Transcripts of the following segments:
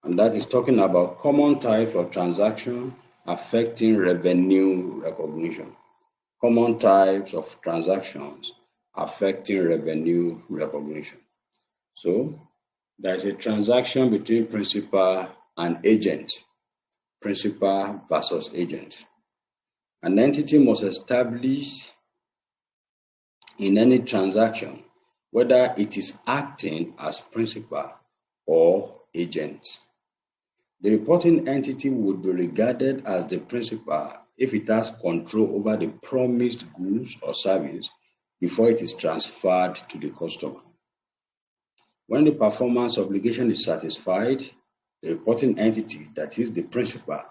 and that is talking about common types of transaction affecting revenue recognition. Common types of transactions affecting revenue recognition. So there is a transaction between principal and agent, principal versus agent. An entity must establish in any transaction whether it is acting as principal or agent. The reporting entity would be regarded as the principal if it has control over the promised goods or service before it is transferred to the customer. When the performance obligation is satisfied, the reporting entity, that is the principal,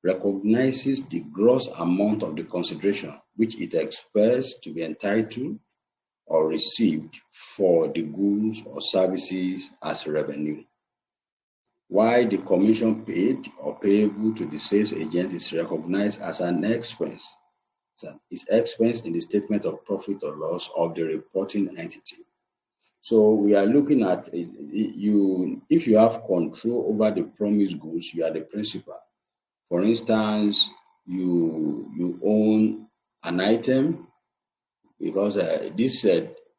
recognizes the gross amount of the consideration which it expects to be entitled or received for the goods or services as revenue, while the commission paid or payable to the sales agent is recognized as an expense. It's expense in the statement of profit or loss of the reporting entity. So we are looking at if you have control over the promised goods, you are the principal. For instance, you own an item, because this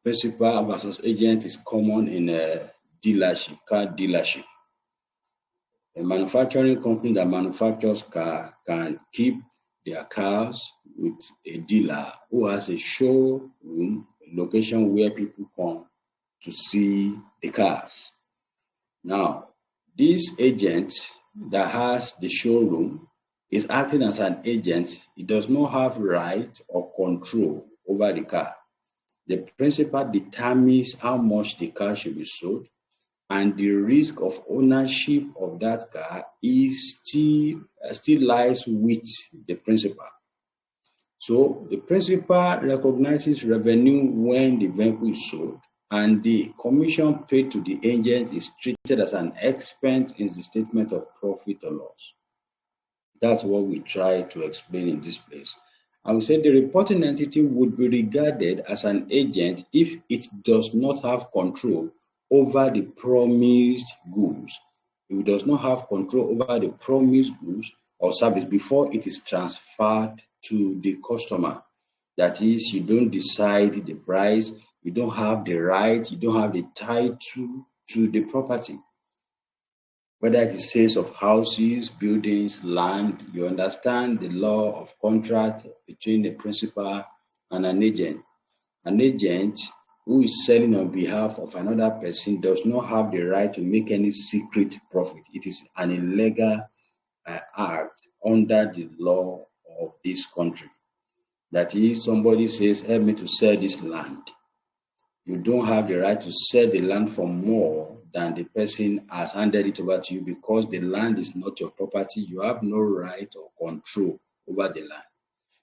principal versus agent is common in a dealership, car dealership. A manufacturing company that manufactures car can keep their cars with a dealer who has a showroom, a location where people come to see the cars. Now, this agent that has the showroom is acting as an agent. He does not have right or control over the car. The principal determines how much the car should be sold, and the risk of ownership of that car is still lies with the principal. So the principal recognizes revenue when the vehicle is sold, and the commission paid to the agent is treated as an expense in the statement of profit or loss. That's what we try to explain in this place. I would say the reporting entity would be regarded as an agent if it does not have control over the promised goods. If it does not have control over the promised goods or service before it is transferred to the customer. That is, you don't decide the price, you don't have the right, you don't have the title to the property. Whether it is sales of houses, buildings, land, you understand the law of contract between a principal and an agent. An agent who is selling on behalf of another person does not have the right to make any secret profit. It is an illegal act under the law of this country. That is, somebody says, help me to sell this land. You don't have the right to sell the land for more than the person has handed it over to you, because the land is not your property. You have no right or control over the land.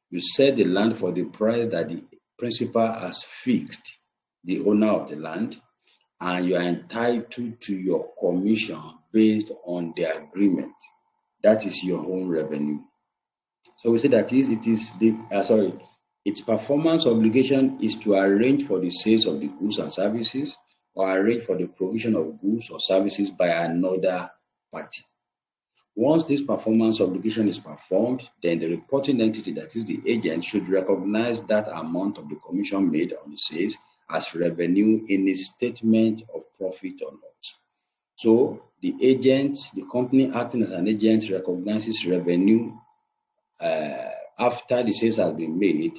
You sell the land for the price that the principal has fixed, the owner of the land, and you are entitled to your commission based on the agreement. That is your own revenue. So we say that its performance obligation is to arrange for the sales of the goods and services, or arrange for the provision of goods or services by another party. Once this performance obligation is performed, then the reporting entity, that is the agent, should recognize that amount of the commission made on the sales as revenue in its statement of profit or loss. So the agent, the company acting as an agent, recognizes revenue after the sales has been made.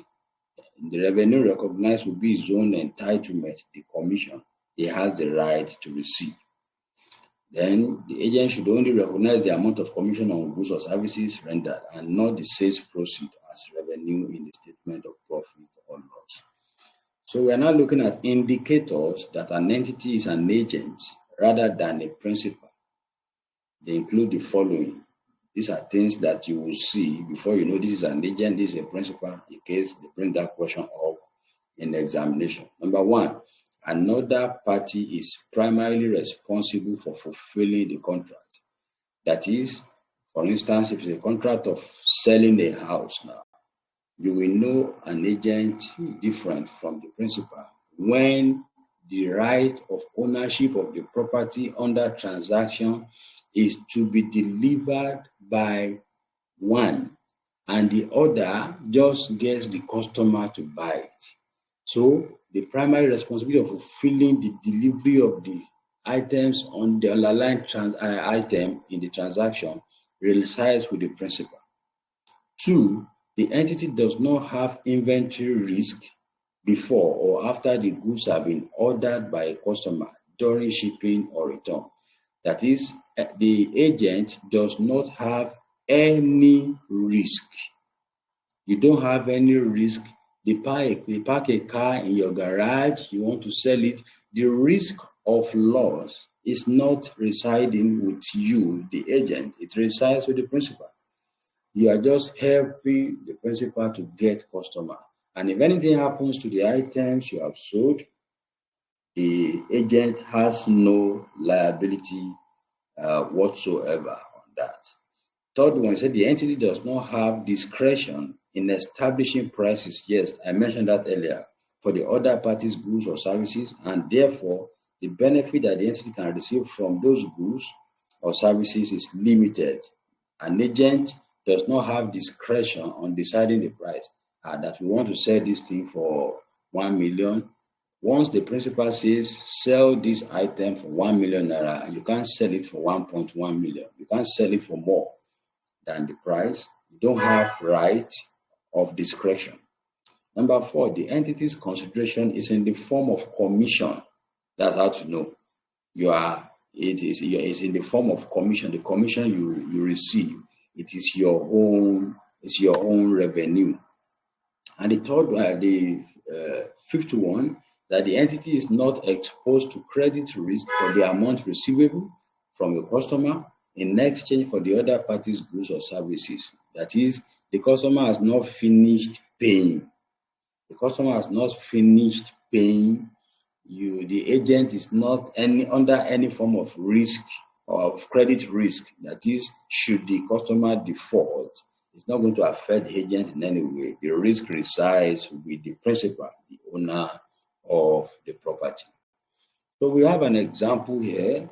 The revenue recognized will be his own entitlement, the commission he has the right to receive. Then the agent should only recognize the amount of commission on goods or services rendered, and not the sales proceed as revenue in the statement of profit or loss. So we are now looking at indicators that an entity is an agent rather than a principal. They include the following. These are things that you will see before you know this is an agent, this is a principal, in case they bring that question up in the examination. Number one, another party is primarily responsible for fulfilling the contract. That is, for instance, if it's a contract of selling a house now, you will know an agent different from the principal when the right of ownership of the property under transaction is to be delivered by one, and the other just gets the customer to buy it. So the primary responsibility of fulfilling the delivery of the items on the underlying item in the transaction resides with the principal. Two, the entity does not have inventory risk before or after the goods have been ordered by a customer during shipping or return. That is, the agent does not have any risk. You don't have any risk. They park a car in your garage, you want to sell it. The risk of loss is not residing with you, the agent. It resides with the principal. You are just helping the principal to get customer. And if anything happens to the items you have sold, the agent has no liability whatsoever on that. Third one, said the entity does not have discretion in establishing prices. Yes, I mentioned that earlier, for the other parties' goods or services, and therefore the benefit that the entity can receive from those goods or services is limited. An agent does not have discretion on deciding the price, that we want to sell this thing for 1 million. Once the principal says sell this item for 1 million naira, you can't sell it for 1.1 million. You can't sell it for more than the price. You don't have right of discretion. Number four, the entity's consideration is in the form of commission. That's how to know. It's in the form of commission. The commission you receive, it is your own revenue. And the fifth one, that the entity is not exposed to credit risk for the amount receivable from a customer in exchange for the other party's goods or services. That is, the customer has not finished paying. The customer has not finished paying you. The agent is not under any form of risk or of credit risk. That is, should the customer default, it's not going to affect the agent in any way. The risk resides with the principal, the owner of the property. So we have an example here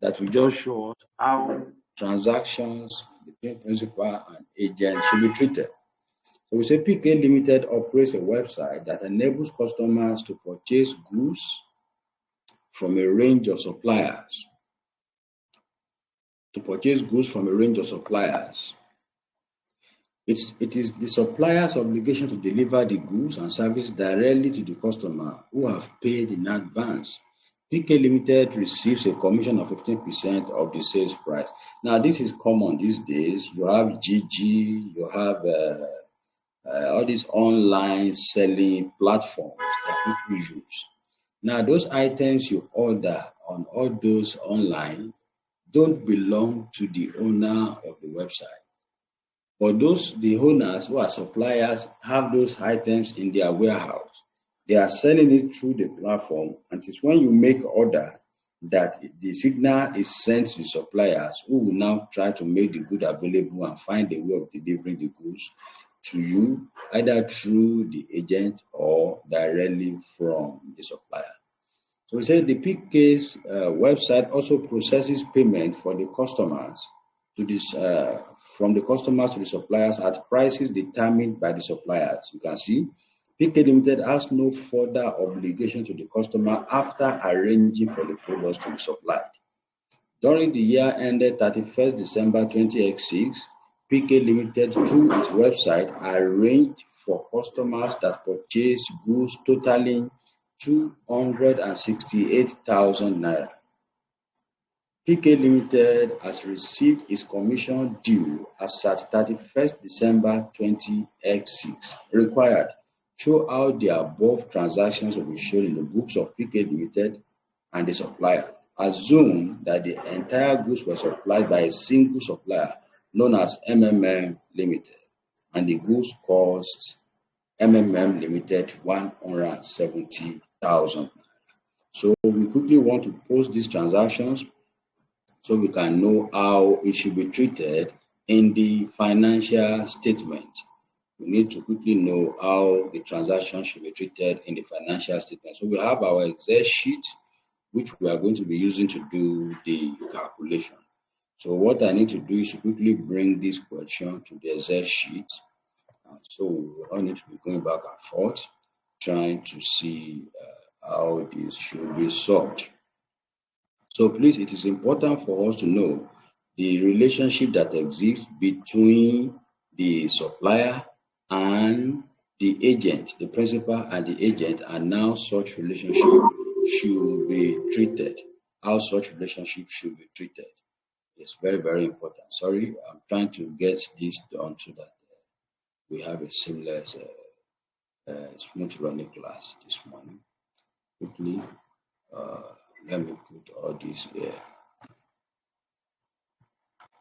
that will just show us how transactions between principal and agent should be treated. So we say PK Limited operates a website that enables customers to purchase goods from a range of suppliers. It is the supplier's obligation to deliver the goods and services directly to the customer who have paid in advance. PK Limited receives a commission of 15% of the sales price. Now, this is common these days. You have GG, you have all these online selling platforms that people use. Now, those items you order on all those online don't belong to the owner of the website. But the owners who are suppliers have those items in their warehouse. They are selling it through the platform, and it's when you make order that the signal is sent to the suppliers, who will now try to make the good available and find a way of delivering the goods to you, either through the agent or directly from the supplier. So we say the PK's website also processes payment for the customers to this from the customers to the suppliers at prices determined by the suppliers. You can see PK Limited has no further obligation to the customer after arranging for the products to be supplied. During the year ended 31st December 2006, PK Limited, through its website, arranged for customers that purchased goods totaling 268,000 naira. PK Limited has received its commission due as at 31st December 2006. Required, show how the above transactions will be shown in the books of PK Limited and the supplier. Assume that the entire goods were supplied by a single supplier known as MMM Limited, and the goods cost MMM Limited 170,000. So we quickly want to post these transactions so we can know how it should be treated in the financial statement. We need to quickly know how the transaction should be treated in the financial statement. So we have our Excel sheet, which we are going to be using to do the calculation. So what I need to do is to quickly bring this question to the Excel sheet. So we will not need to be going back and forth, trying to see how this should be solved. So please, it is important for us to know the relationship that exists between the supplier and the agent, the principal and the agent, and how such relationship should be treated. How such relationship should be treated. It's very, very important. Sorry, I'm trying to get this done so that we have a seamless, smooth running class this morning. Quickly, let me put all this here.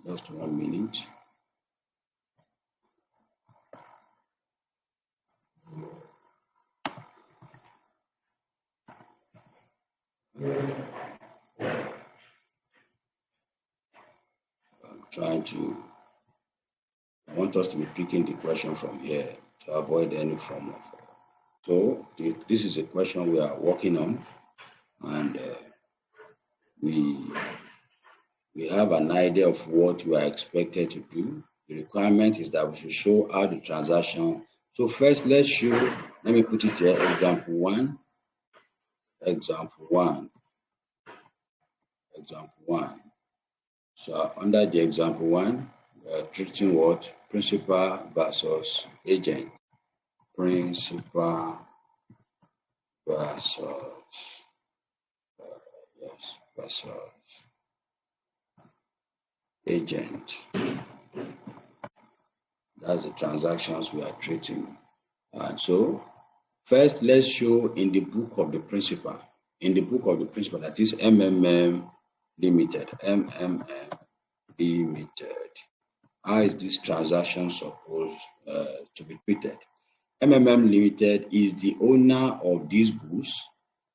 Just 1 minute. I want us to be picking the question from here to avoid any form of. So this is a question we are working on, and we have an idea of what we are expected to do. The requirement is that we should show how the transaction. So first, let me put it here, example one. So under the example one, we are treating what? Principal versus agent. Principal versus agent. That's the transactions we are treating. And so first, let's show in the book of the principal. In the book of the principal, that is MMM Limited. MMM Limited. How is this transaction supposed to be treated? MMM Limited is the owner of these goods,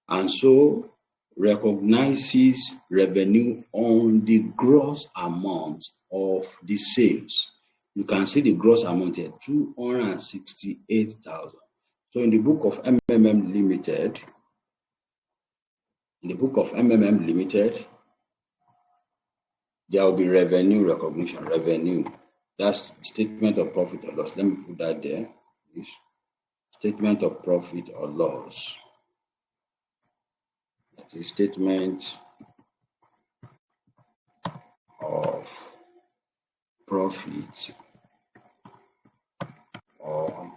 and so recognizes revenue on the gross amount of the sales. You can see the gross amount here, 268,000. So in the book of MMM Limited, there will be revenue recognition. Revenue, that's statement of profit or loss. Let me put that there, please. Statement of profit or loss. That is statement of profit or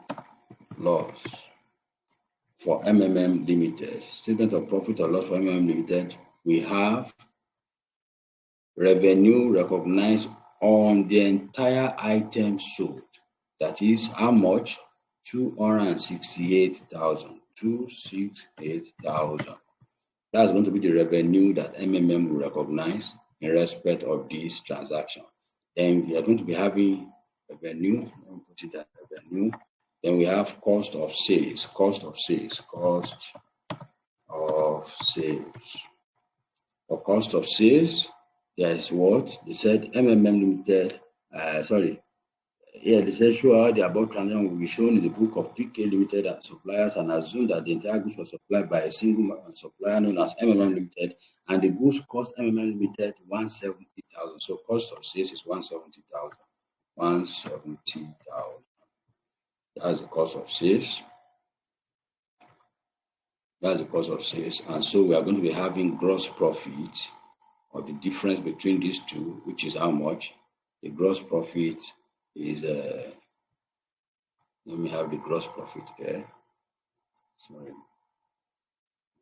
loss for MMM Limited. Statement of profit or loss for MMM Limited, we have revenue recognized on the entire item sold. That is how much? 268,000. 268,000. That's going to be the revenue that MMM will recognize in respect of this transaction. Then we are going to be having revenue. Let me put it that revenue. Then we have cost of sales. For cost of sales, there is what? They said MMM Limited, they said show how the above transaction will be shown in the book of PK Limited and suppliers, and assume that the entire goods were supplied by a single supplier known as MMM Limited, and the goods cost MMM Limited 170,000. So cost of sales is 170,000. 170,000. That's the cost of sales. And so we are going to be having gross profit, or the difference between these two, which is how much? The gross profit is, let me have the gross profit here.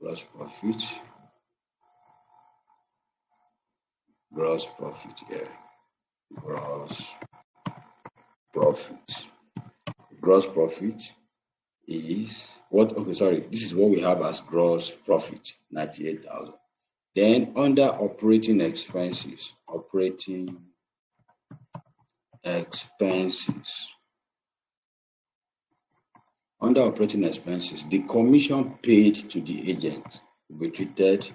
Gross profit here. Gross profit is what? Okay, sorry. This is what we have as gross profit, 98,000. Then under operating expenses, Under operating expenses, the commission paid to the agent will be treated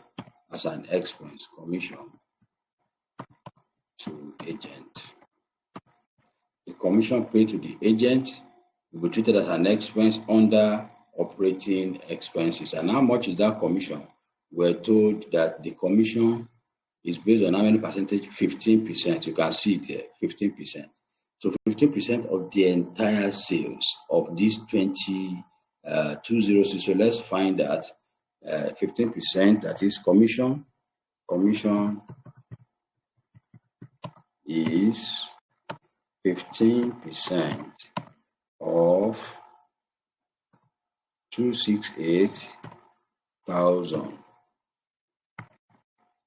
as an expense. Commission to agent. The commission paid to the agent will be treated as an expense under operating expenses. And how much is that commission? We're told that the commission is based on how many percentage? 15%. You can see it here, 15%. So 15% of the entire sales of these 206. So let's find that 15%, that is commission. Commission is 15% of 268,000.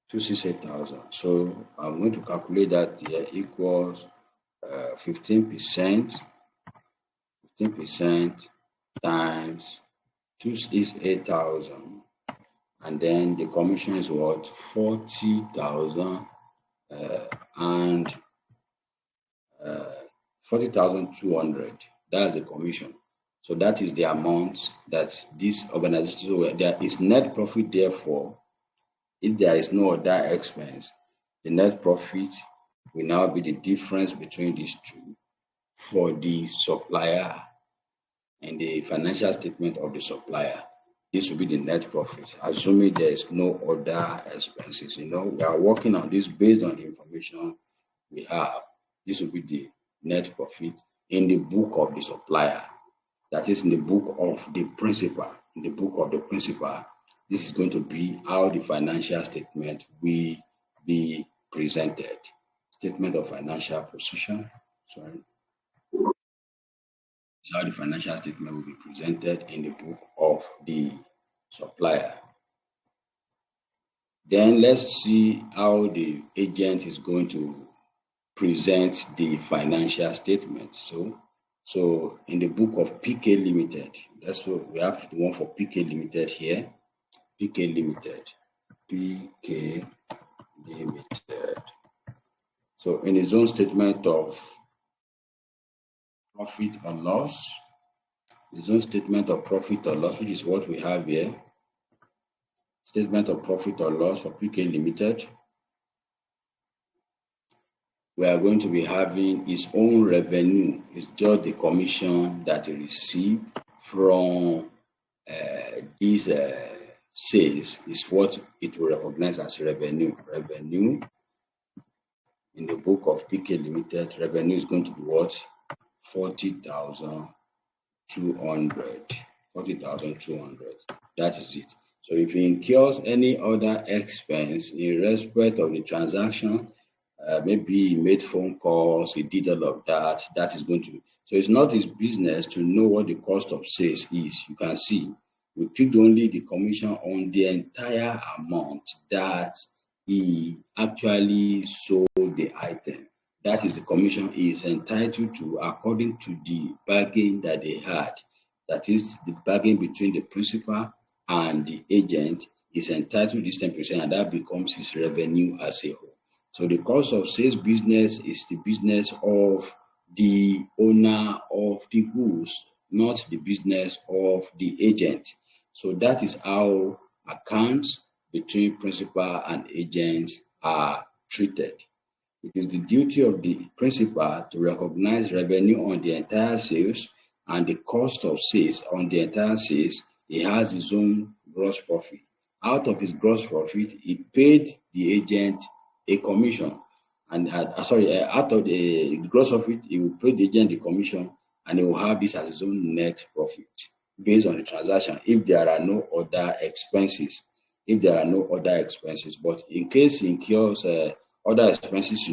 268,000. So I'm going to calculate that here equals 15%. 15% times 268,000, and then the commission is what? 40,000 and 40,200. That's the commission. So that is the amount that this organization. So there is net profit. Therefore, if there is no other expense, the net profit will now be the difference between these two for the supplier and the financial statement of the supplier. This will be the net profit, assuming there is no other expenses. We are working on this based on the information we have. This will be the net profit in the book of the supplier. That is in the book of the principal. In the book of the principal, this is going to be how the financial statement will be presented. Statement of financial position. Sorry. How the financial statement will be presented in the book of the supplier. Then let's see how the agent is going to present the financial statement. So in the book of PK Limited, that's what we have, the one for PK Limited here. PK Limited. PK Limited. So in his own statement of profit or loss, his own statement of profit or loss, which is what we have here. Statement of profit or loss for PK Limited. We are going to be having his own revenue. It's just the commission that he received from these sales is what it will recognize as revenue. Revenue in the book of PK Limited, revenue is going to be what? 40,200. 40,200. That is it. So if he incurs any other expense in respect of the transaction, maybe he made phone calls, he did all of that, that is going to be. So it's not his business to know what the cost of sales is. You can see we picked only the commission on the entire amount that he actually sold the item. That is the commission he is entitled to according to the bargain that they had. That is the bargain between the principal and the agent is entitled to this 10%, and that becomes his revenue as a whole. So the cost of sales business is the business of the owner of the goods, not the business of the agent. So that is how accounts between principal and agent are treated. It is the duty of the principal to recognize revenue on the entire sales and the cost of sales on the entire sales. He has his own gross profit. Out of his gross profit, he paid the agent a commission. And out of the gross profit, he will pay the agent the commission, and he will have this as his own net profit based on the transaction if there are no other expenses. If there are no other expenses, but in case he incurs other expenses,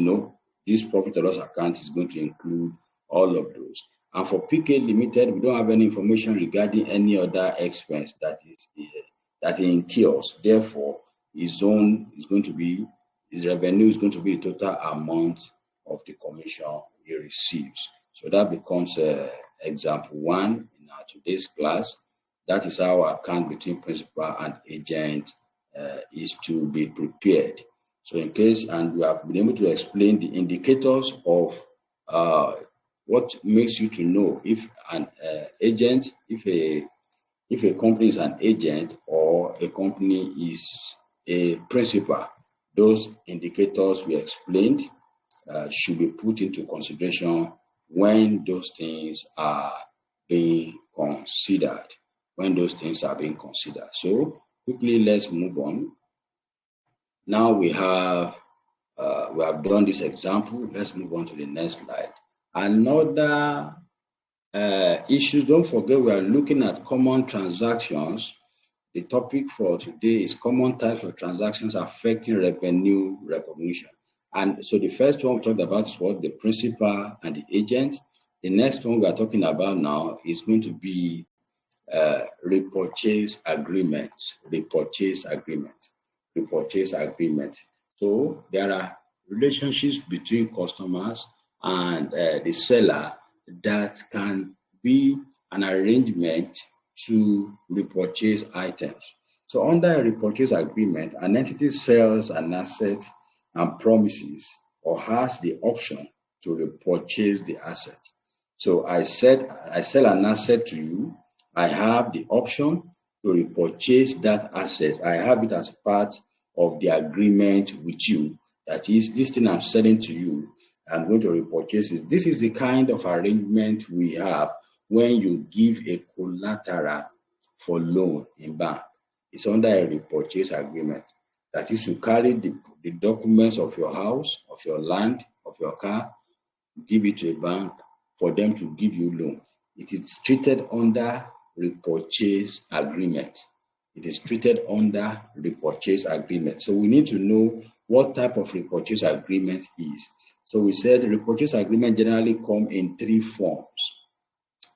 this profit or loss account is going to include all of those. And for PK Limited, we don't have any information regarding any other expense that he incurs. Therefore, his revenue is going to be the total amount of the commission he receives. So that becomes example 1 in our today's class. That is how our account between principal and agent is to be prepared. So in case, and we have been able to explain the indicators of what makes you to know if an agent, if a company is an agent or a company is a principal. Those indicators we explained should be put into consideration when those things are being considered. So quickly, let's move on. Now we have done this example. Let's move on to the next slide. Another issues. Don't forget, we are looking at common transactions. The topic for today is common types of transactions affecting revenue recognition. And so the first one we talked about is what the principal and the agent. The next one we are talking about now is going to be repurchase agreement. Repurchase agreement. Repurchase agreement. So there are relationships between customers and the seller that can be an arrangement to repurchase items. So under a repurchase agreement, an entity sells an asset and promises or has the option to repurchase the asset. So I sell an asset to you. I have the option to repurchase that asset. I have it as part of the agreement with you. That is, this thing I'm selling to you, I'm going to repurchase it. This is the kind of arrangement we have when you give a collateral for loan in bank. It's under a repurchase agreement. That is, you carry the documents of your house, of your land, of your car, give it to a bank for them to give you loan. It is treated under repurchase agreement. It is treated under repurchase agreement. So we need to know what type of repurchase agreement is. So we said repurchase agreement generally come in three forms.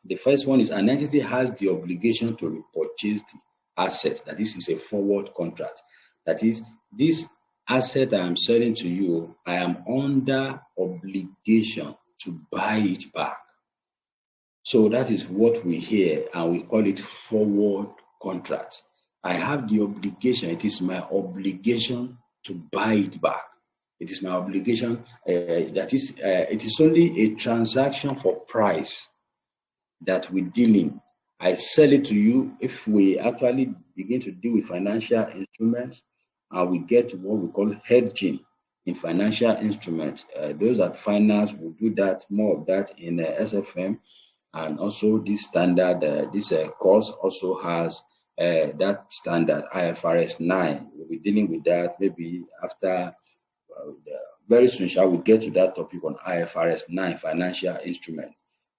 The first one is an entity has the obligation to repurchase the asset. That is a forward contract. That is, this asset I am selling to you, I am under obligation to buy it back. So that is what we hear, and we call it forward contract. I have the obligation, it is my obligation to buy it back. It is my obligation, it is only a transaction for price that we deal in. I sell it to you. If we actually begin to deal with financial instruments, and we get to what we call hedging in financial instruments, those at finance will do that, more of that in SFM. And also this standard, this course also has that standard, IFRS 9. We'll be dealing with that maybe after, very soon, shall we get to that topic on IFRS 9, financial instrument.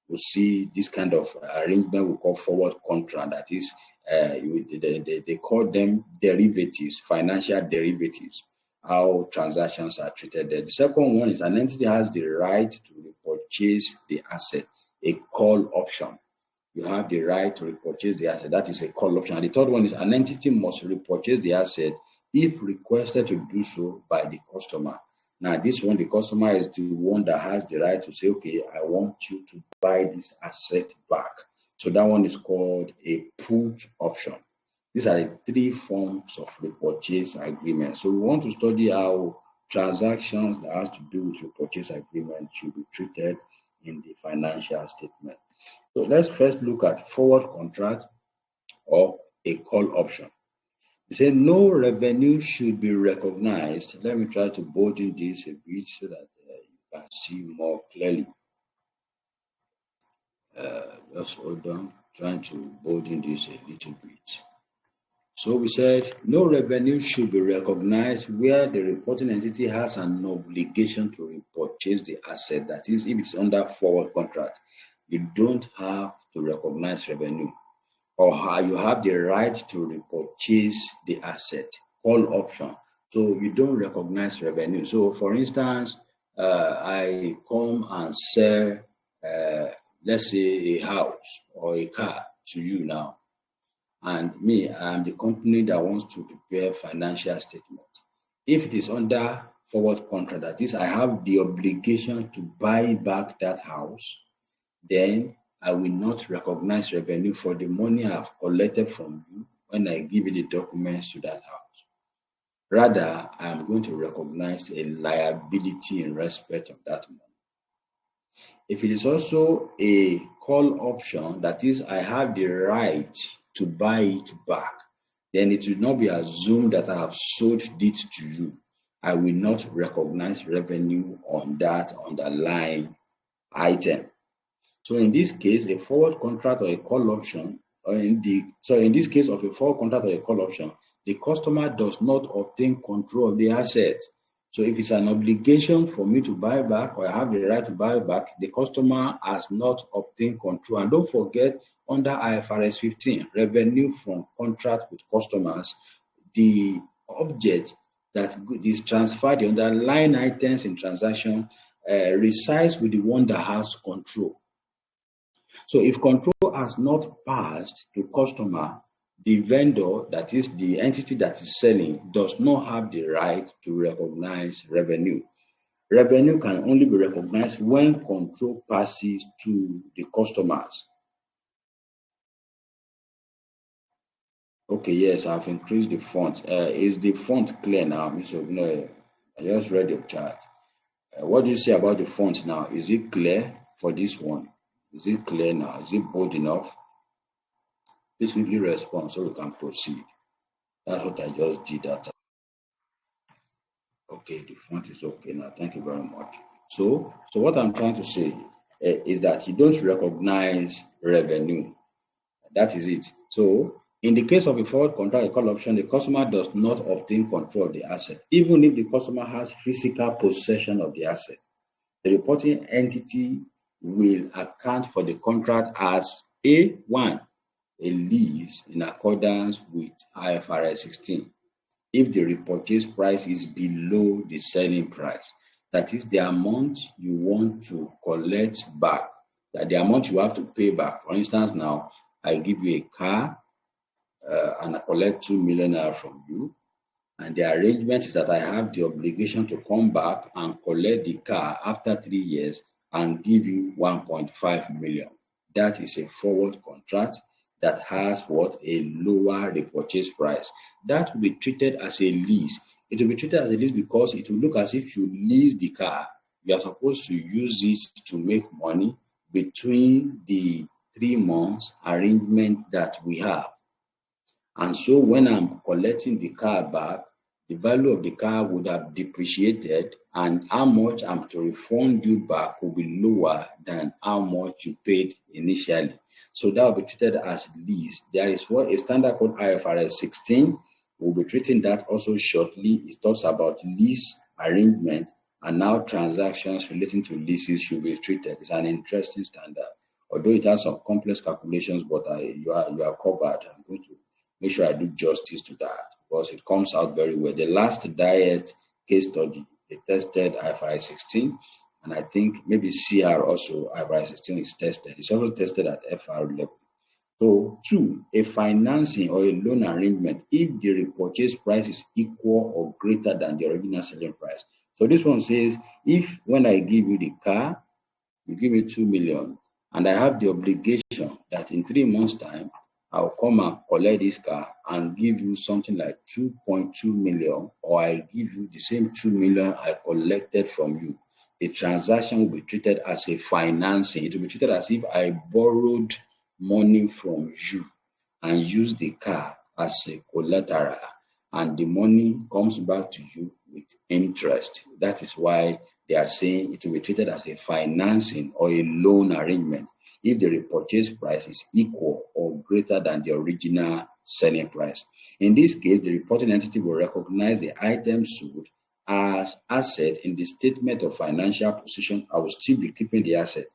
We'll see this kind of arrangement we call forward contract. That is, they call them derivatives, financial derivatives, how transactions are treated there. The second one is an entity has the right to repurchase the asset, a call option. You have the right to repurchase the asset. That is a call option. And the third one is an entity must repurchase the asset if requested to do so by the customer. Now, this one, the customer is the one that has the right to say, okay, I want you to buy this asset back. So that one is called a put option. These are the three forms of repurchase agreement. So we want to study how transactions that has to do with repurchase agreement should be treated in the financial statement. So let's first look at forward contract or a call option. They say no revenue should be recognized. Let me try to bold this a bit so that you can see more clearly. Just hold on, trying to bolden this a little bit. So we said no revenue should be recognized where the reporting entity has an obligation to repurchase the asset. That is, if it's under forward contract, you don't have to recognize revenue, or you have the right to repurchase the asset, call option. So you don't recognize revenue. So for instance, I come and sell, let's say, a house or a car to you now. And me, I'm the company that wants to prepare financial statement. If it is under forward contract, that is, I have the obligation to buy back that house, then I will not recognize revenue for the money I have collected from you when I give you the documents to that house. Rather, I am going to recognize a liability in respect of that money. If it is also a call option, that is, I have the right to buy it back, then it will not be assumed that I have sold it to you. I will not recognize revenue on that underlying item. So in this case, a forward contract or a call option, in this case of a forward contract or a call option, the customer does not obtain control of the asset. So if it's an obligation for me to buy back, or I have the right to buy back, the customer has not obtained control. And don't forget, under IFRS 15, revenue from contract with customers, the object that is transferred, the underlying items in transaction, resides with the one that has control. So if control has not passed to customer, the vendor, that is the entity that is selling, does not have the right to recognize revenue. Revenue can only be recognized when control passes to the customers. Okay, yes, I've increased the font. Is the font clear now, Mr. No, I just read your chart. What do you say about the font now? Is it clear for this one? Is it clear now? Is it bold enough? Please quickly respond so we can proceed. That's what I just did that time. Okay, the font is okay now. Thank you very much. So what I'm trying to say is that you don't recognize revenue. That is it. So in the case of a forward contract, a call option, the customer does not obtain control of the asset, even if the customer has physical possession of the asset. The reporting entity will account for the contract as A1, a lease in accordance with IFRS 16. If the repurchase price is below the selling price, that is the amount you want to collect back, that the amount you have to pay back. For instance, now I give you a car and I collect 2 million naira from you, and the arrangement is that I have the obligation to come back and collect the car after 3 years and give you 1.5 million. That is a forward contract that has what? A lower repurchase price. That will be treated as a lease. It will be treated as a lease because it will look as if you lease the car. You are supposed to use it to make money between the 3 months arrangement that we have. And so when I'm collecting the car back, the value of the car would have depreciated, and how much I'm to refund you back will be lower than how much you paid initially. So that will be treated as lease. There is what a standard called IFRS 16. We'll be treating that also shortly. It talks about lease arrangement, and now transactions relating to leases should be treated. It's an interesting standard, although it has some complex calculations, but you are covered. I'm going to make sure I do justice to that because it comes out very well. The last diet case study, they tested IFRS 16, and I think maybe CR also, IFRS 16 is tested. It's also tested at FR level. So 2, a financing or a loan arrangement if the repurchase price is equal or greater than the original selling price. So this one says, if when I give you the car, you give me 2 million, and I have the obligation that in 3 months' time, I'll come and collect this car and give you something like 2.2 million, or I give you the same 2 million I collected from you. The transaction will be treated as a financing. It will be treated as if I borrowed money from you and used the car as a collateral, and the money comes back to you with interest. That is why they are saying it will be treated as a financing or a loan arrangement if the repurchase price is equal or greater than the original selling price. In this case, the reporting entity will recognize the item sold as asset in the statement of financial position. I will still be keeping the asset.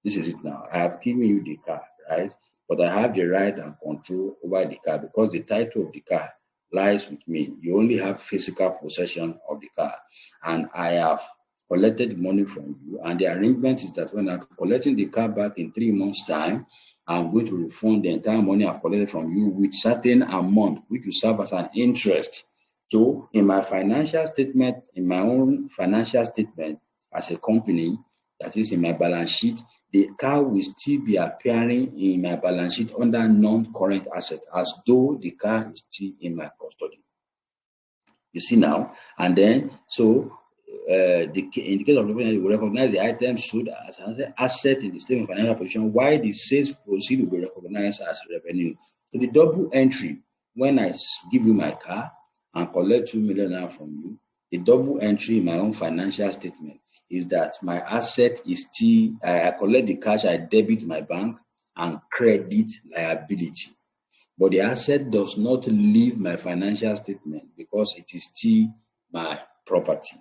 This is it now. I have given you the car, right? But I have the right and control over the car because the title of the car lies with me. You only have physical possession of the car, and I have collected the money from you, and the arrangement is that when I'm collecting the car back in 3 months' time, I'm going to refund the entire money I've collected from you with certain amount, which will serve as an interest. So in my financial statement, in my own financial statement as a company, that is in my balance sheet, the car will still be appearing in my balance sheet under non-current asset, as though the car is still in my custody. You see now, and then so in the case of revenue, we recognize the item sold as an asset in the statement of financial position, while the sales proceed will be recognized as revenue. So the double entry, when I give you my car and collect 2 million from you, the double entry in my own financial statement is that my asset is still, I collect the cash, I debit my bank and credit liability. but the asset does not leave my financial statement because it is still my property.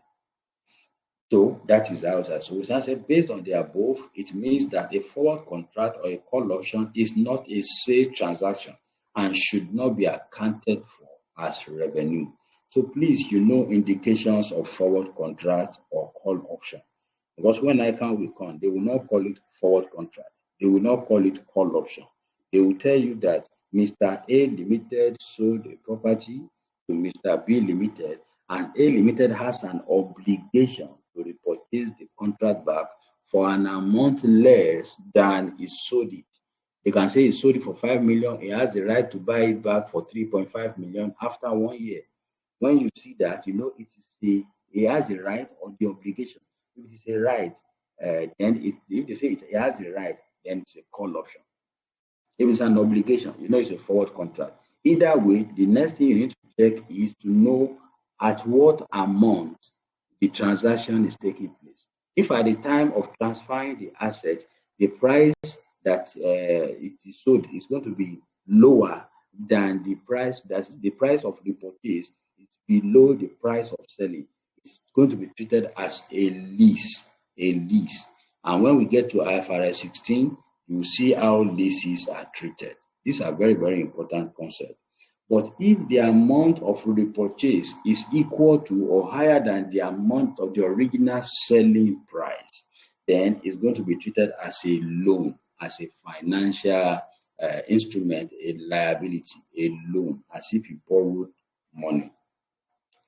So that is how that. So we can say based on the above, it means that a forward contract or a call option is not a sale transaction and should not be accounted for as revenue. So please, indications of forward contract or call option. Because when ICANN will come, they will not call it forward contract. They will not call it call option. They will tell you that Mr. A Limited sold a property to Mr. B Limited, and A Limited has an obligation to repurchase the contract back for an amount less than he sold it. They can say he sold it for 5 million. He has the right to buy it back for 3.5 million after 1 year. When you see that, it is he has the right or the obligation. If it is a right, then if they say it has the right, then it's a call option. If it's an obligation, it's a forward contract. Either way, the next thing you need to check is to know at what amount the transaction is taking place. If at the time of transferring the asset, the price that it is sold is going to be lower than the price of the purchase is below the price of selling, it's going to be treated as a lease. And when we get to IFRS 16, you will see how leases are treated. These are very, very important concepts. But if the amount of repurchase is equal to or higher than the amount of the original selling price, then it's going to be treated as a loan, as a financial instrument, a liability, a loan, as if you borrowed money.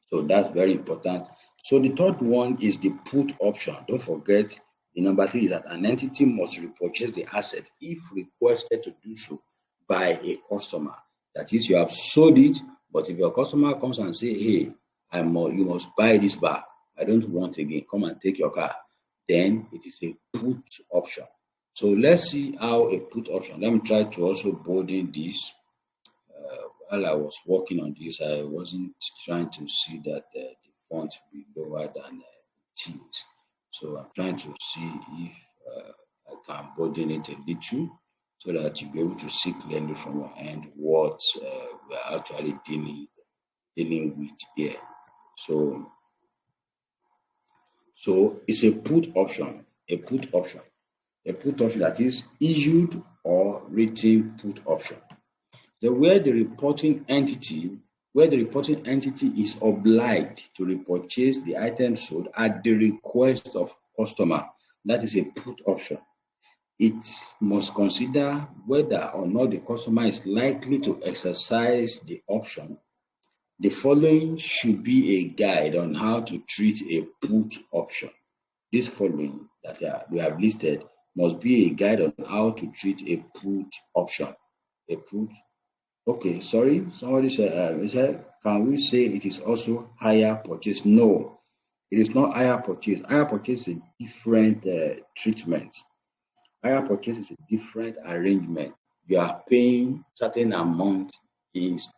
So that's very important. So the third one is the put option. Don't forget, the number 3 is that an entity must repurchase the asset if requested to do so by a customer. That is, you have sold it, but if your customer comes and say, hey, you must buy this back, I don't want again, come and take your car, then it is a put option. So let's see how a put option. Let me try to also bold in this. While I was working on this, I wasn't trying to see that the font be lower than it is. So I'm trying to see if I can broaden it a little so that you'll be able to see clearly from your end what we're actually dealing with here. So it's a put option, a put option that is issued or written put option. Where the reporting entity is obliged to repurchase the item sold at the request of customer, that is a put option. It must consider whether or not the customer is likely to exercise the option. The following should be a guide on how to treat a put option. This following that we have listed must be a guide on how to treat a put option. A put. Okay, sorry. Somebody said, can we say it is also hire purchase? No, it is not hire purchase. Hire purchase is a different treatment. Hire purchase is a different arrangement. You are paying certain amount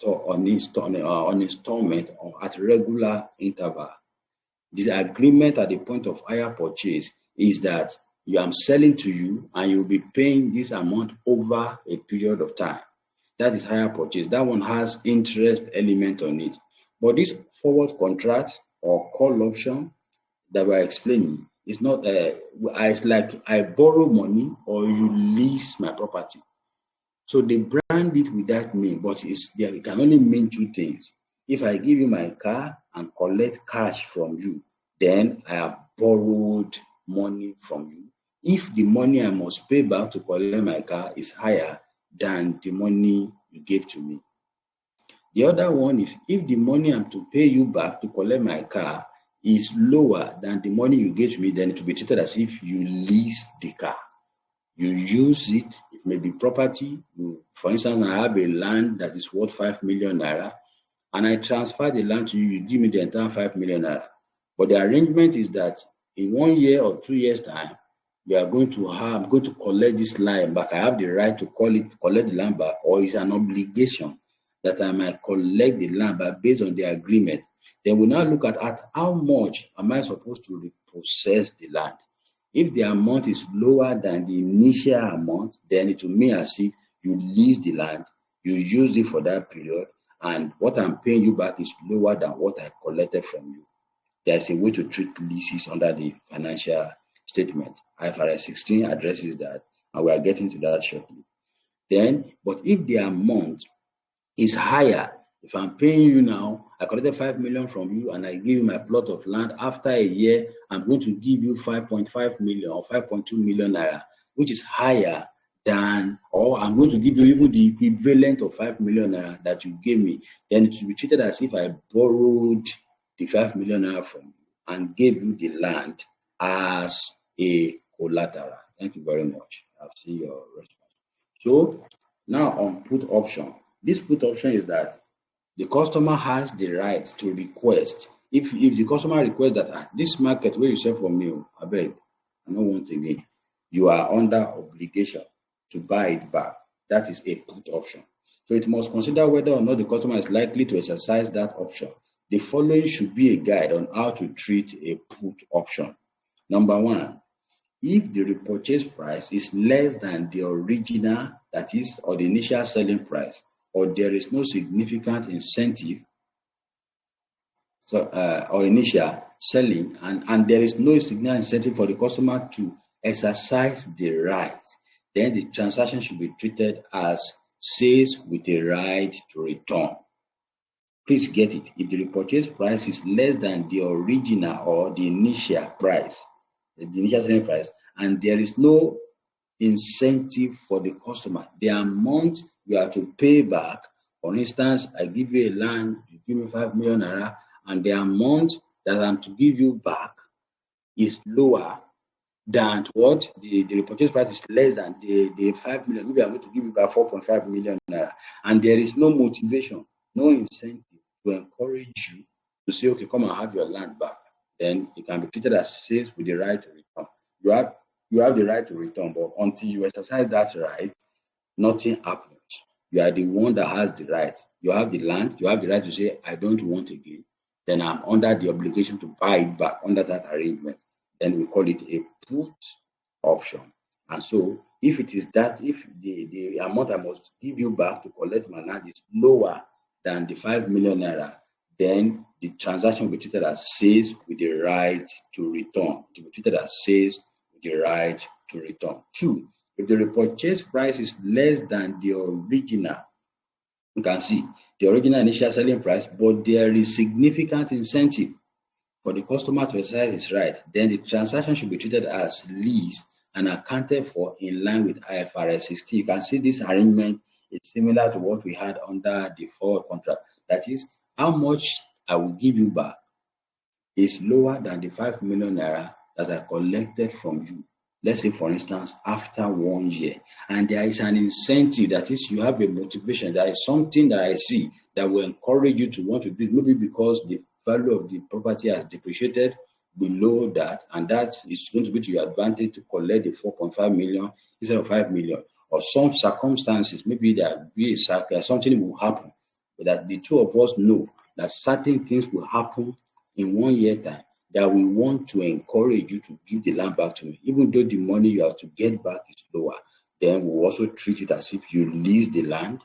on installment or at regular interval. The agreement at the point of hire purchase is that I am selling to you and you'll be paying this amount over a period of time. That is hire purchase. That one has interest element on it. But this forward contract or call option that we're explaining is not it's like I borrow money or you lease my property. So they brand it with that name, but it can only mean two things. If I give you my car and collect cash from you, then I have borrowed money from you. If the money I must pay back to collect my car is higher than the money you gave to me. The other one is if the money I'm to pay you back to collect my car is lower than the money you gave to me, then it will be treated as if you lease the car. You use it, it may be property. For instance, I have a land that is worth 5 million naira, and I transfer the land to you, you give me the entire 5 million naira. But the arrangement is that in 1 year or 2 years' time, I'm going to collect this land back. I have the right to collect the land back, or it's an obligation that I might collect the land back based on the agreement. Then we now look at how much am I supposed to repossess the land. If the amount is lower than the initial amount, then it will mean as if you lease the land, You used it for that period, and what I'm paying you back is lower than what I collected from you. There's a way to treat leases under the financial statement. IFRS 16 addresses that, and we are getting to that shortly. Then, but if the amount is higher, if I'm paying you now, I collected 5 million from you and I give you my plot of land. After a year, I'm going to give you 5.5 million or 5.2 million naira, which is higher than, or I'm going to give you even the equivalent of 5 million naira that you gave me. Then it should be treated as if I borrowed the 5 million naira from you and gave you the land as a collateral. Thank you very much. I've seen your response. So now on put option. This put option is that the customer has the right to request. If the customer requests that this market where you sell from me, I beg, I don't want again. You are under obligation to buy it back. That is a put option. So it must consider whether or not the customer is likely to exercise that option. The following should be a guide on how to treat a put option. Number one, if the repurchase price is less than the original, that is, or the initial selling price, or there is no significant incentive or initial selling, and there is no significant incentive for the customer to exercise the right, then the transaction should be treated as sales with a right to return. Please get it. If the repurchase price is less than the original or the initial price, the initial selling price, and there is no incentive for the customer, the amount you have to pay back, for instance, I give you a land, you give me 5 million naira, and the amount that I'm to give you back is lower than what the repurchase price is less than the 5 million. Maybe I'm going to give you back 4.5 million naira, and there is no motivation, no incentive to encourage you to say, okay, come and have your land back. Then it can be treated as sales with the right to return. You have the right to return, but until you exercise that right, nothing happens. You are the one that has the right. You have the land, you have the right to say, I don't want again. Then I'm under the obligation to buy it back under that arrangement. Then we call it a put option. And so if it is that, if the amount I must give you back to collect my land is lower than the 5 million naira, then the transaction will be treated as sales with the right to return. It will be treated as sales with the right to return. Two, if the repurchase price is less than the original, you can see the original initial selling price, but there is significant incentive for the customer to exercise his right, then the transaction should be treated as lease and accounted for in line with IFRS 16. You can see this arrangement is similar to what we had under the forward contract. That is, how much I will give you back is lower than the 5 million naira that I collected from you. Let's say, for instance, after 1 year, and there is an incentive, that is, you have a motivation, there is something that I see that will encourage you to want to do it, maybe because the value of the property has depreciated below that, and that is going to be to your advantage to collect the 4.5 million instead of 5 million, or some circumstances, maybe there be a cycle, something will happen, but that the two of us know that certain things will happen in 1 year time, that we want to encourage you to give the land back to me, even though the money you have to get back is lower. Then we'll also treat it as if you lease the land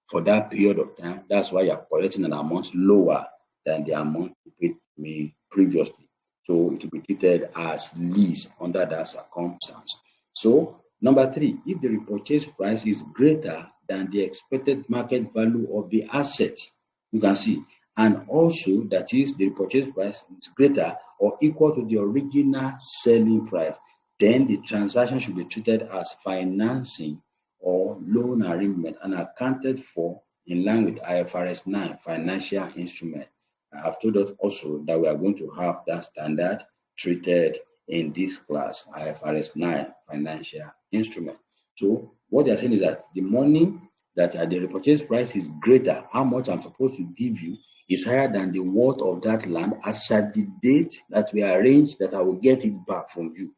for that period of time. That's why you're collecting an amount lower than the amount you paid me previously. So it will be treated as lease under that circumstance. So number three, if the repurchase price is greater than the expected market value of the asset, you can see, and also that is the repurchase price is greater or equal to the original selling price, then the transaction should be treated as financing or loan arrangement and accounted for in line with IFRS 9 financial instrument. I have told us also that we are going to have that standard treated in this class, IFRS 9 financial instrument. So what they are saying is that the money that the repurchase price is greater, how much I'm supposed to give you is higher than the worth of that land as at the date that we arrange that I will get it back from you.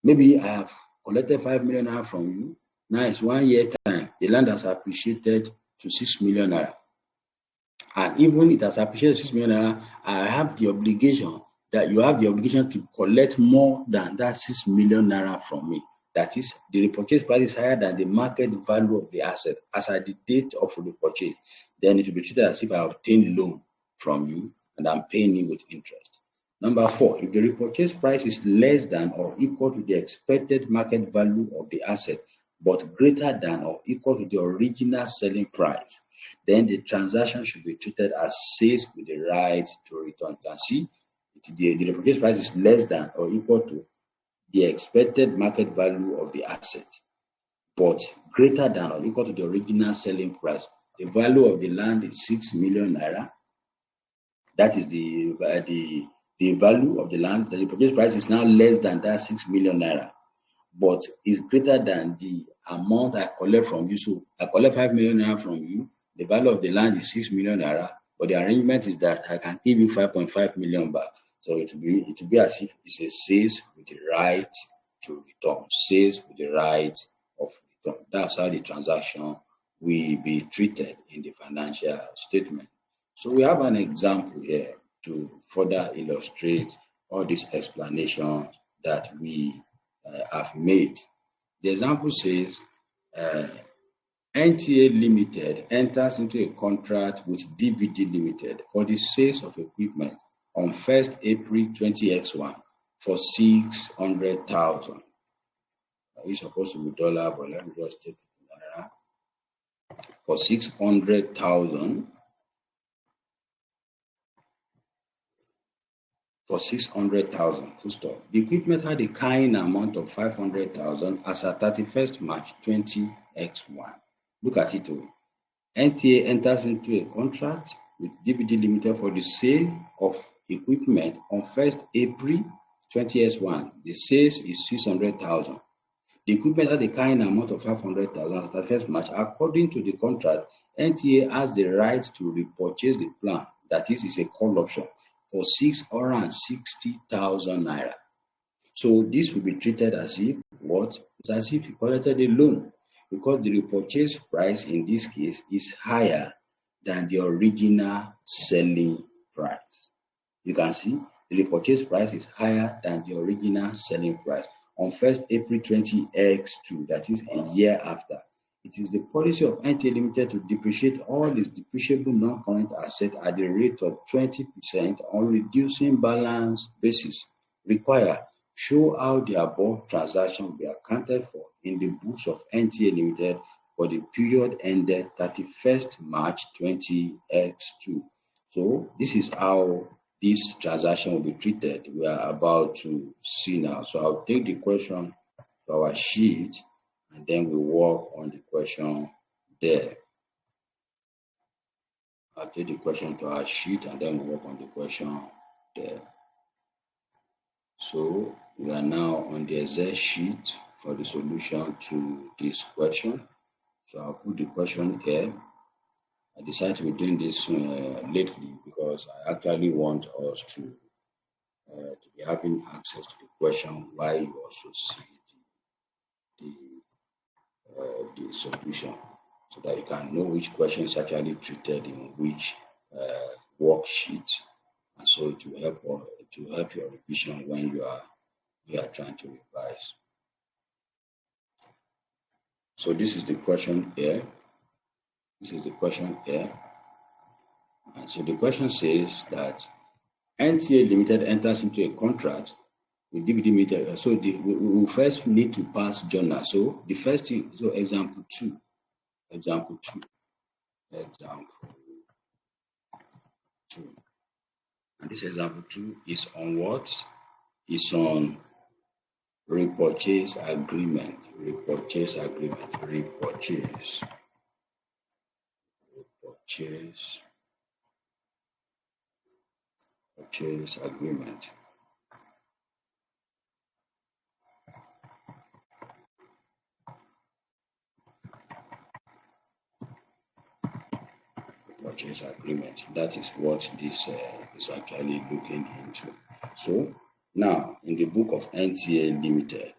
Maybe I have collected 5 million naira from you. Now it's 1 year time. The land has appreciated to 6 million naira. And even it has appreciated 6 million naira, I have the obligation that you have the obligation to collect more than that 6 million naira from me. That is, the repurchase price is higher than the market value of the asset as at the date of repurchase, then it will be treated as if I obtained loan from you and I'm paying you with interest. Number 4, if the repurchase price is less than or equal to the expected market value of the asset, but greater than or equal to the original selling price, then the transaction should be treated as sales with the right to return. You can see the repurchase price is less than or equal to the expected market value of the asset, but greater than or equal to the original selling price. The value of the land is 6 million naira. That is the value of the land. The purchase price is now less than that 6 million naira, but is greater than the amount I collect from you. So I collect 5 million naira from you. The value of the land is 6 million naira, but the arrangement is that I can give you 5.5 million back. So it will be as if it's a sales with the right to return. Sales with the right of return. That's how the transaction will be treated in the financial statement. So we have an example here to further illustrate all these explanations that we have made. The example says NTA Limited enters into a contract with DVD Limited for the sales of equipment on 1st April 20X1 for 600,000. It's supposed to be dollar, but let me just take it naira. For 600,000. For 600,000, full stop. The equipment had a carrying amount of 500,000 as at 31st March 20X1. Look at it all. NTA enters into a contract with DVD Limited for the sale of equipment on 1st April 20X1. The sales is 600,000. The equipment had a carrying amount of 500,000 as at 31st March. According to the contract, NTA has the right to repurchase the plan. That is a call option for 660,000 naira. So this will be treated as if what? It's as if you collected a loan, because the repurchase price in this case is higher than the original selling price. You can see the repurchase price is higher than the original selling price on 1st April 20X2, that is a year after. It is the policy of NTA Limited to depreciate all its depreciable non-current assets at the rate of 20% on reducing balance basis. Require, show how the above transaction will be accounted for in the books of NTA Limited for the period ended 31st March 20X2. So this is how this transaction will be treated. We are about to see now. So I'll take the question to our sheet, and then we work on the question there. I'll take the question to our sheet, and then we work on the question there. So we are now on the Excel sheet for the solution to this question. So I'll put the question here. I decided to be doing this lately because I actually want us to be having access to the question while you also see the solution, so that you can know which question is actually treated in which worksheet, and so it will help your revision when you are trying to revise. So this is the question here. And so the question says that NTA Limited enters into a contract with DVD Limited. So we will first need to pass journal. So the first thing, so example 2. And this example 2 is on what? It's on repurchase agreement. Repurchase agreement. Purchase agreement. That is what this is actually looking into. So now in the book of NTA Limited.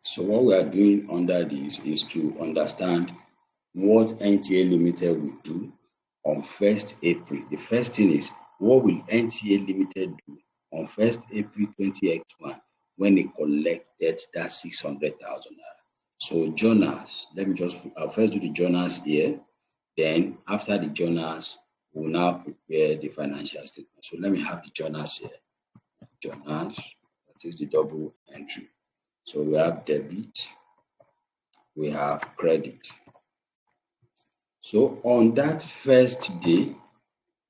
So what we are doing under this is to understand what NTA Limited will do on 1st April. The first thing is What will NTA Limited do on 1st April 20X1 when it collected that 600,000 naira? So journals, I'll first do the journals here. Then after the journals, we'll now prepare the financial statement. So let me have the journals here. Journals, that is the double entry. So we have debit, we have credit. So on that first day,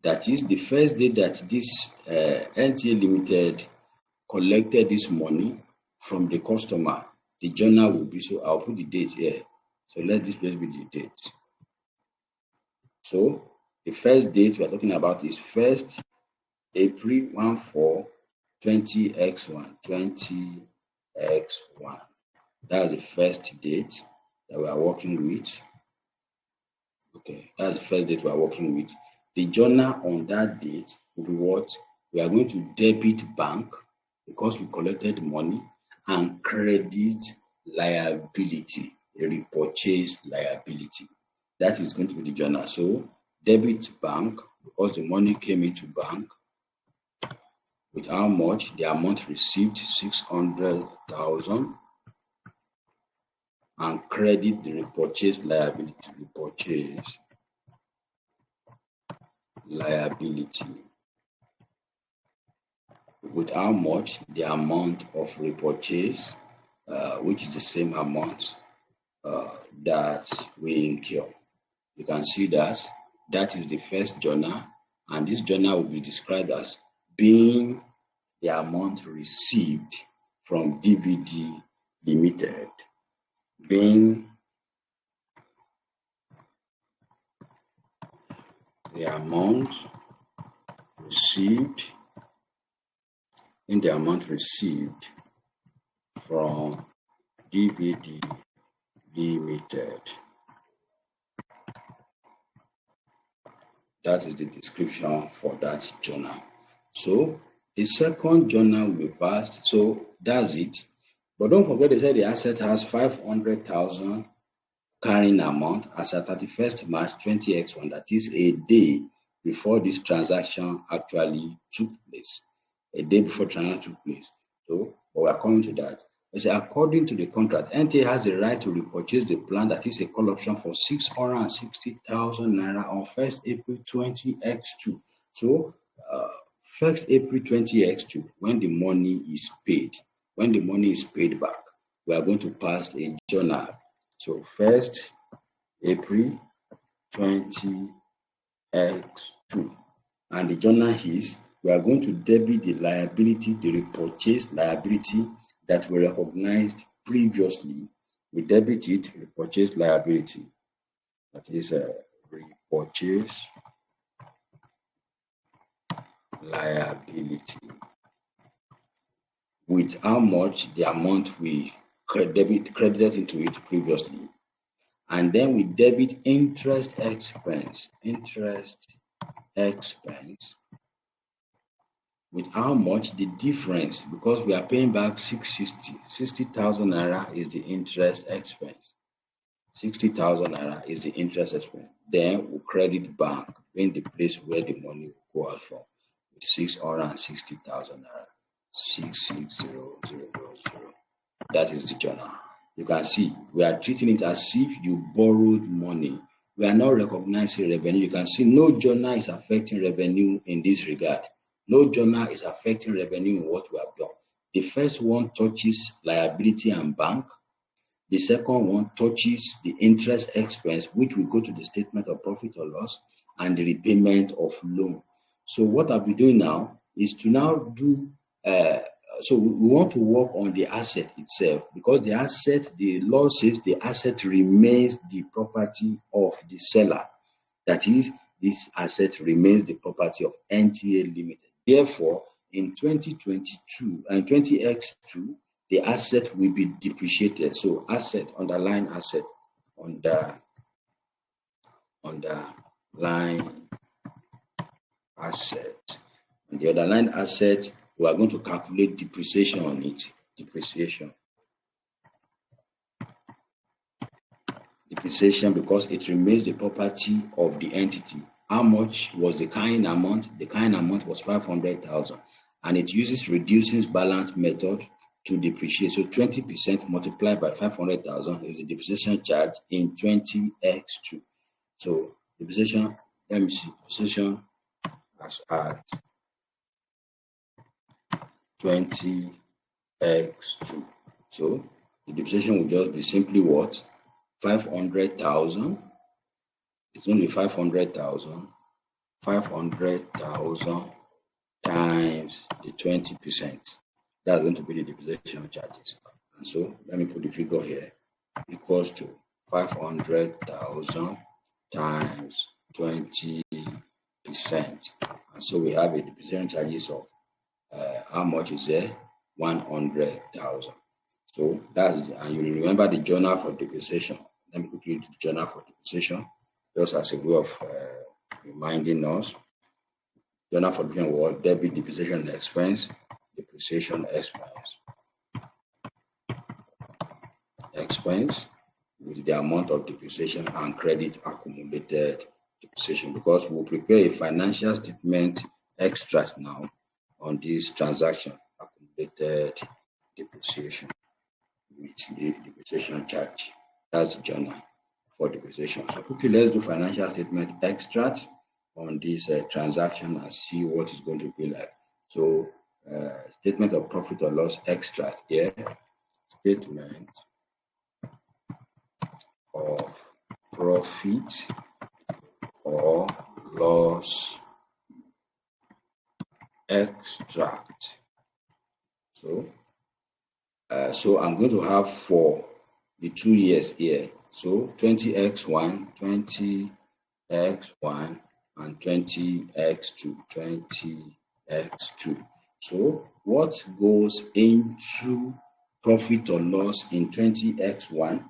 that is the first day that this NTA Limited collected this money from the customer, the journal will be, so I'll put the date here. So let this place be the date. So the first date we are talking about is 1st April 14 20X1 20X1. That's the first date that we are working with. Okay, that's the first date we are working with. The journal on that date will be what? We are going to debit bank because we collected money, and credit liability, a repurchase liability. That is going to be the journal. So debit bank, because the money came into bank, with how much? The amount received 600,000, and credit the repurchase liability. Repurchase liability. With how much? The amount of repurchase, which is the same amount that we incur. You can see that that is the first journal, and this journal will be described as being the amount received from DVD Limited, being the amount received from DVD Limited. That is the description for that journal. So the second journal will be passed. So that's it. But don't forget, they said the asset has 500,000 carrying amount as at 31st March 20X1. That is a day before this transaction actually took place. A day before transaction took place. So, but we are coming to that. They say, according to the contract, NTA has the right to repurchase the plan, that is a call option, for 660,000 naira on 1st April 20X2. So, 1st April 20X2, when the money is paid, back, we are going to pass a journal. So 1st April 20X2, and the journal is, we are going to debit the liability, the repurchase liability that we recognized previously. We debit it, repurchase liability. That is a repurchase liability. With how much? The amount we credited into it previously. And then we debit interest expense. With how much? The difference, because we are paying back 60,000 naira is the interest expense. 60,000 naira is the interest expense. Then we credit bank in the place where the money will go out from, with 660,000 naira. 660,000. That is the journal. You can see we are treating it as if you borrowed money. We are not recognizing revenue. You can see no journal is affecting revenue in this regard. No journal is affecting revenue in what we have done. The first one touches liability and bank. The second one touches the interest expense, which will go to the statement of profit or loss, and the repayment of loan. So what I'll be doing now is to now do, so we want to work on the asset itself, because the asset, the law says the asset remains the property of the seller. That is, this asset remains the property of NTA Limited. Therefore, in 2022 and 20X2, the asset will be depreciated. So asset, underline asset, underline asset. And the underlying asset, we are going to calculate depreciation on it. Depreciation, because it remains the property of the entity. how much was the carrying amount? The carrying amount was 500,000, and it uses reducing balance method to depreciate. So 20% multiplied by 500,000 is the depreciation charge in 20x2. So depreciation, let me see, depreciation as at 20x2. So the depreciation will just be simply what? 500,000. It's only 500,000. 500,000 times the 20%. That's going to be the depreciation charges. And so let me put the figure here, equals to 500,000 times 20%. And so we have a depreciation charges of how much is there? 100,000. So that's, and you remember the journal for depreciation. Let me quickly do the journal for depreciation, just as a way of reminding us. Journal for depreciation was debit depreciation expense, expense with the amount of depreciation, and credit accumulated depreciation, because we'll prepare a financial statement extract now on this transaction, accumulated depreciation with the depreciation charge. That's the journal for depreciation. So quickly, let's do financial statement extract on this transaction and see what it's going to be like. So statement of profit or loss extract here. Statement of profit or loss extract. So I'm going to have for the 2 years here. So 20x1, 20x1, and 20x2, 20x2. So what goes into profit or loss in 20x1?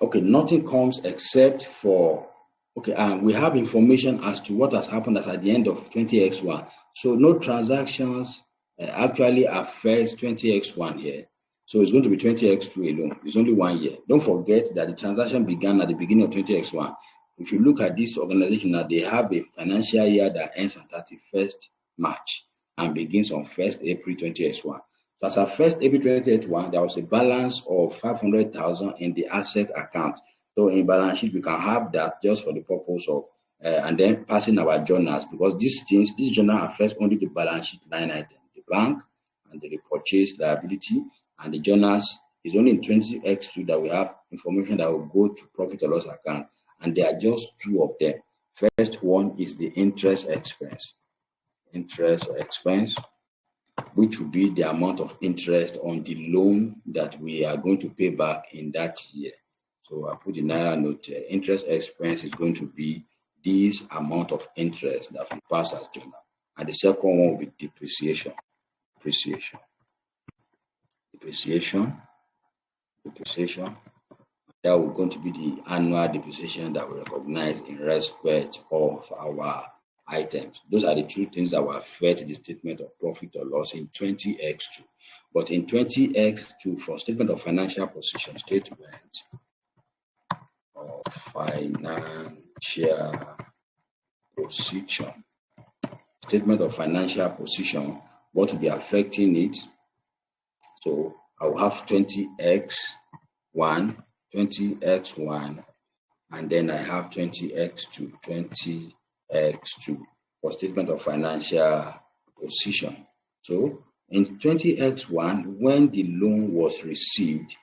Okay, nothing comes except for, we have information as to what has happened at the end of 20x1. So no transactions actually affects 20x1 here. So it's going to be 20x2 alone. It's only 1 year. Don't forget that the transaction began at the beginning of 20x1. If you look at this organization now, they have a financial year that ends on 31st March and begins on 1st April 20x1. So as of 1st April 2021, there was a balance of 500,000 in the asset account. So in balance sheet, we can have that just for the purpose of, and then passing our journals, because this journal affects only the balance sheet line item, the bank and the repurchase liability, and the journals is only in 20x2 that we have information that will go to profit or loss account. And there are just 2 of them. First one is the interest expense. Interest expense, which will be the amount of interest on the loan that we are going to pay back in that year. So I put the Naira note here. Interest expense is going to be this amount of interest that we pass as journal. And the second one will be depreciation. That will going to be the annual depreciation that we recognize in respect of our items. Those are the 2 things that will affect the statement of profit or loss in 20x2. But in 20x2, for statement of financial position, statement of financial position, what will be affecting it? So I will have 20x1, and then I have 20x2 for statement of financial position. So in 20x1, when the loan was received,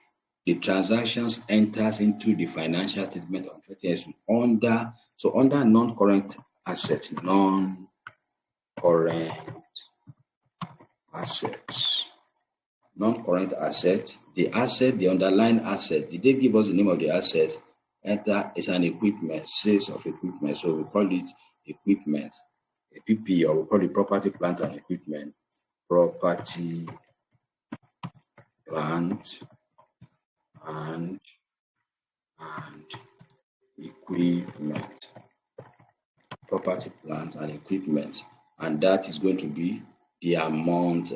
the transactions enters into the financial statement of 20x2 under non-current assets, the underlying asset. Did they give us the name of the asset? Enter is an equipment, sales of equipment. So we call it equipment, a PP, or we call it property, plant, and equipment. Property, plant, and equipment. Property, plant, and equipment. And that is going to be the amount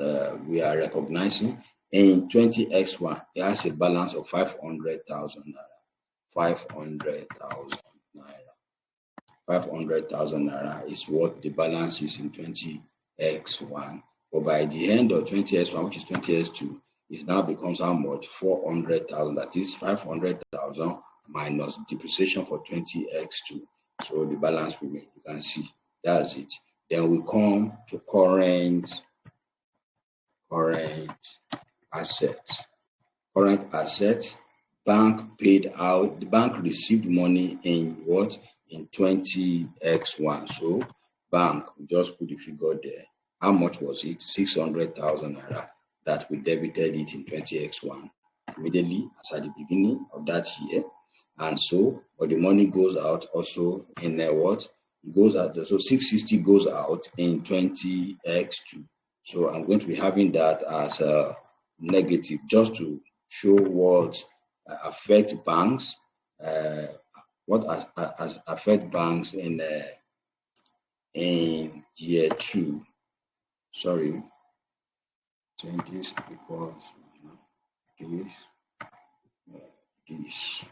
we are recognizing. In 20x1, it has a balance of 500,000 naira. 500,000 naira. 500,000 naira is what the balance is in 20x1. But by the end of 20x1, which is 20x2, it now becomes how much? 400,000. That is 500,000 minus depreciation for 20x2. So the balance remains. You can see that's it. Then we come to current asset. Current asset. Bank paid out. The bank received money in what? In 20x1. So bank, we just put the figure there. How much was it? 600,000 naira that we debited it in 20x1 immediately as at the beginning of that year. And so, but the money goes out also in what? It goes out. So 660 goes out in 20x2. So I'm going to be having that as a negative just to show what affect banks, what affect banks in year 2. Sorry, change this equals this.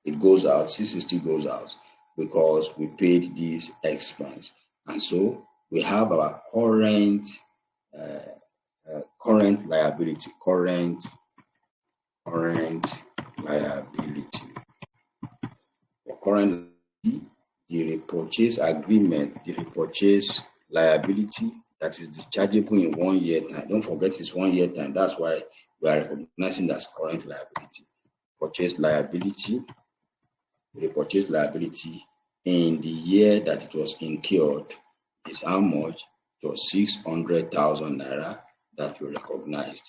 It goes out, 660 goes out because we paid this expense, and so we have our current liability, current liability. For current liability, the repurchase agreement, the repurchase liability that is dischargeable in 1 year time. Don't forget it's 1 year time. That's why we are recognizing that as current liability. Purchase liability, the repurchase liability in the year that it was incurred is how much? It was 600,000 naira that we recognized.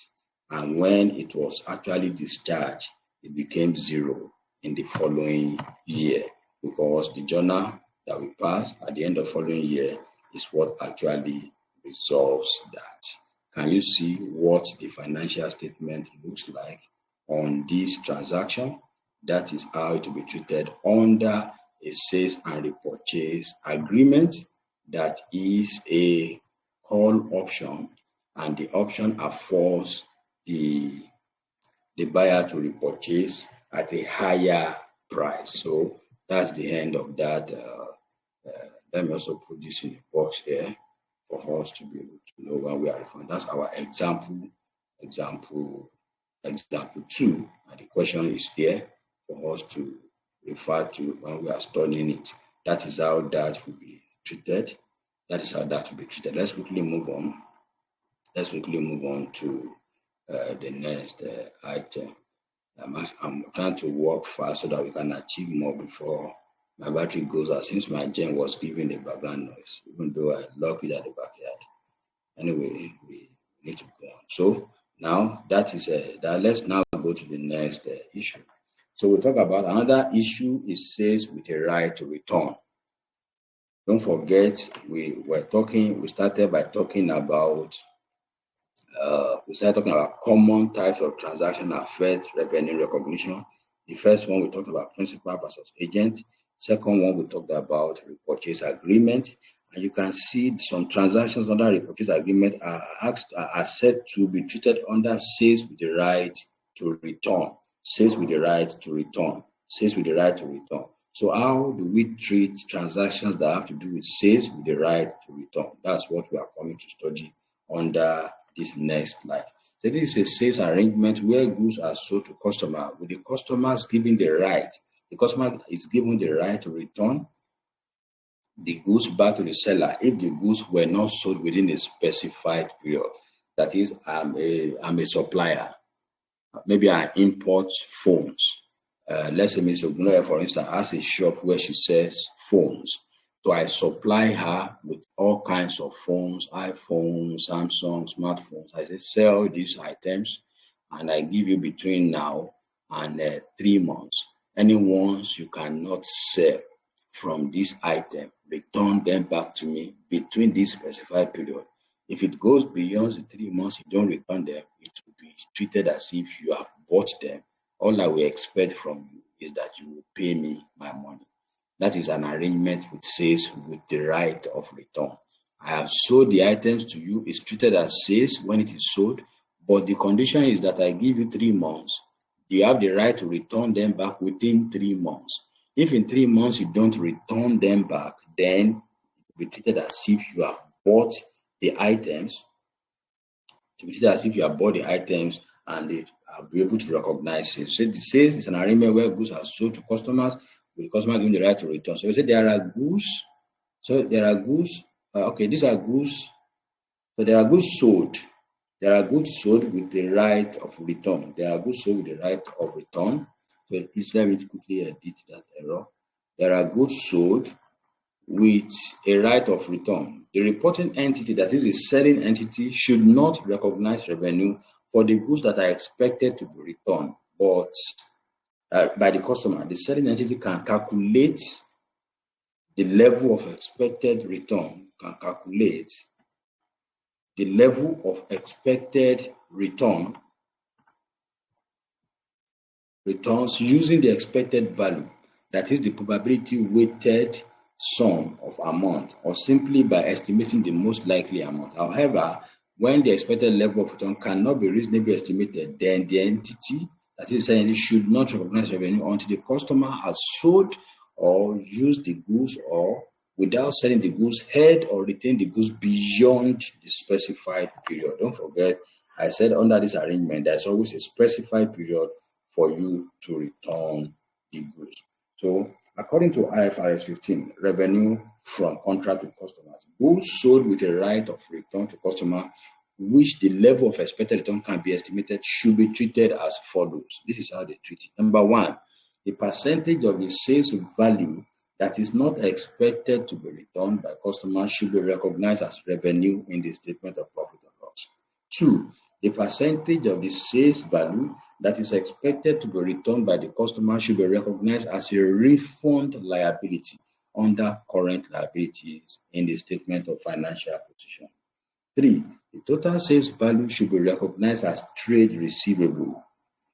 And when it was actually discharged, it became 0 in the following year because the journal that we passed at the end of the following year is what actually resolves that. Can you see what the financial statement looks like on this transaction? That is how it will be treated under a sales and repurchase agreement that is a call option, and the option affords the buyer to repurchase at a higher price. So that's the end of that. Let me also put this in a box here for us to be able to know when we are referring. That's our example 2, and the question is here for us to refer to when we are studying it. That is how that will be treated. Let's quickly move on. Let's quickly move on to the next item. I'm trying to work fast so that we can achieve more before my battery goes out, since my gen was giving the background noise, even though I locked it at the backyard. Anyway, we need to go on. So now that is that. Let's now go to the next issue. So we'll talk about another issue. It says with a right to return. Don't forget, we started by talking about common types of transaction affect revenue recognition. The first one we talked about principal versus agent. Second one we talked about repurchase agreement. And you can see some transactions under repurchase agreement are set to be treated under sales with the right to return. Sales with the right to return. Sales with the right to return. So how do we treat transactions that have to do with sales with the right to return? That's what we are coming to study under this next slide. So this is a sales arrangement where goods are sold to customer with the customers giving the right. The customer is given the right to return the goods back to the seller if the goods were not sold within a specified period. That is, I'm a supplier. Maybe I import phones. Let's say Ms. Ogunoye, for instance, has a shop where she sells phones. So I supply her with all kinds of phones, iPhones, Samsung, smartphones. I say, sell these items, and I give you between now and 3 months. Any ones you cannot sell from this item, return them back to me between this specified period. If it goes beyond the 3 months, you don't return them, it will be treated as if you have bought them. All I will expect from you is that you will pay me my money. That is an arrangement which says with the right of return. I have sold the items to you. It's treated as sales when it is sold, but the condition is that I give you 3 months. You have the right to return them back within 3 months. If in 3 months you don't return them back, then it will be treated as if you have bought the items. To be treated as if you have bought the items and they will be able to recognize it. So the sales is an arrangement where goods are sold to customers with the customer given the right to return. So we say there are goods. So there are goods. Okay, these are goods. So there are goods sold. There are goods sold with the right of return. There are goods sold with the right of return. So please let me quickly edit that error. There are goods sold with a right of return. The reporting entity, that is a selling entity, should not recognize revenue for the goods that are expected to be returned, but by the customer. The selling entity can calculate the level of expected return, returns using the expected value, that is the probability weighted sum of amount, or simply by estimating the most likely amount. However, when the expected level of return cannot be reasonably estimated, then the entity, that is the selling entity, should not recognize revenue until the customer has sold or used the goods, or without selling the goods, held or retained the goods beyond the specified period. Don't forget, I said under this arrangement, there's always a specified period for you to return the goods. So, according to IFRS 15, revenue from contract with customers, goods sold with a right of return to customer, which the level of expected return can be estimated, should be treated as follows. This is how they treat it. Number one, the percentage of the sales value that is not expected to be returned by customers should be recognized as revenue in the statement of profit or loss. Two, the percentage of the sales value that is expected to be returned by the customer should be recognized as a refund liability under current liabilities in the statement of financial position. Three, the total sales value should be recognized as trade receivable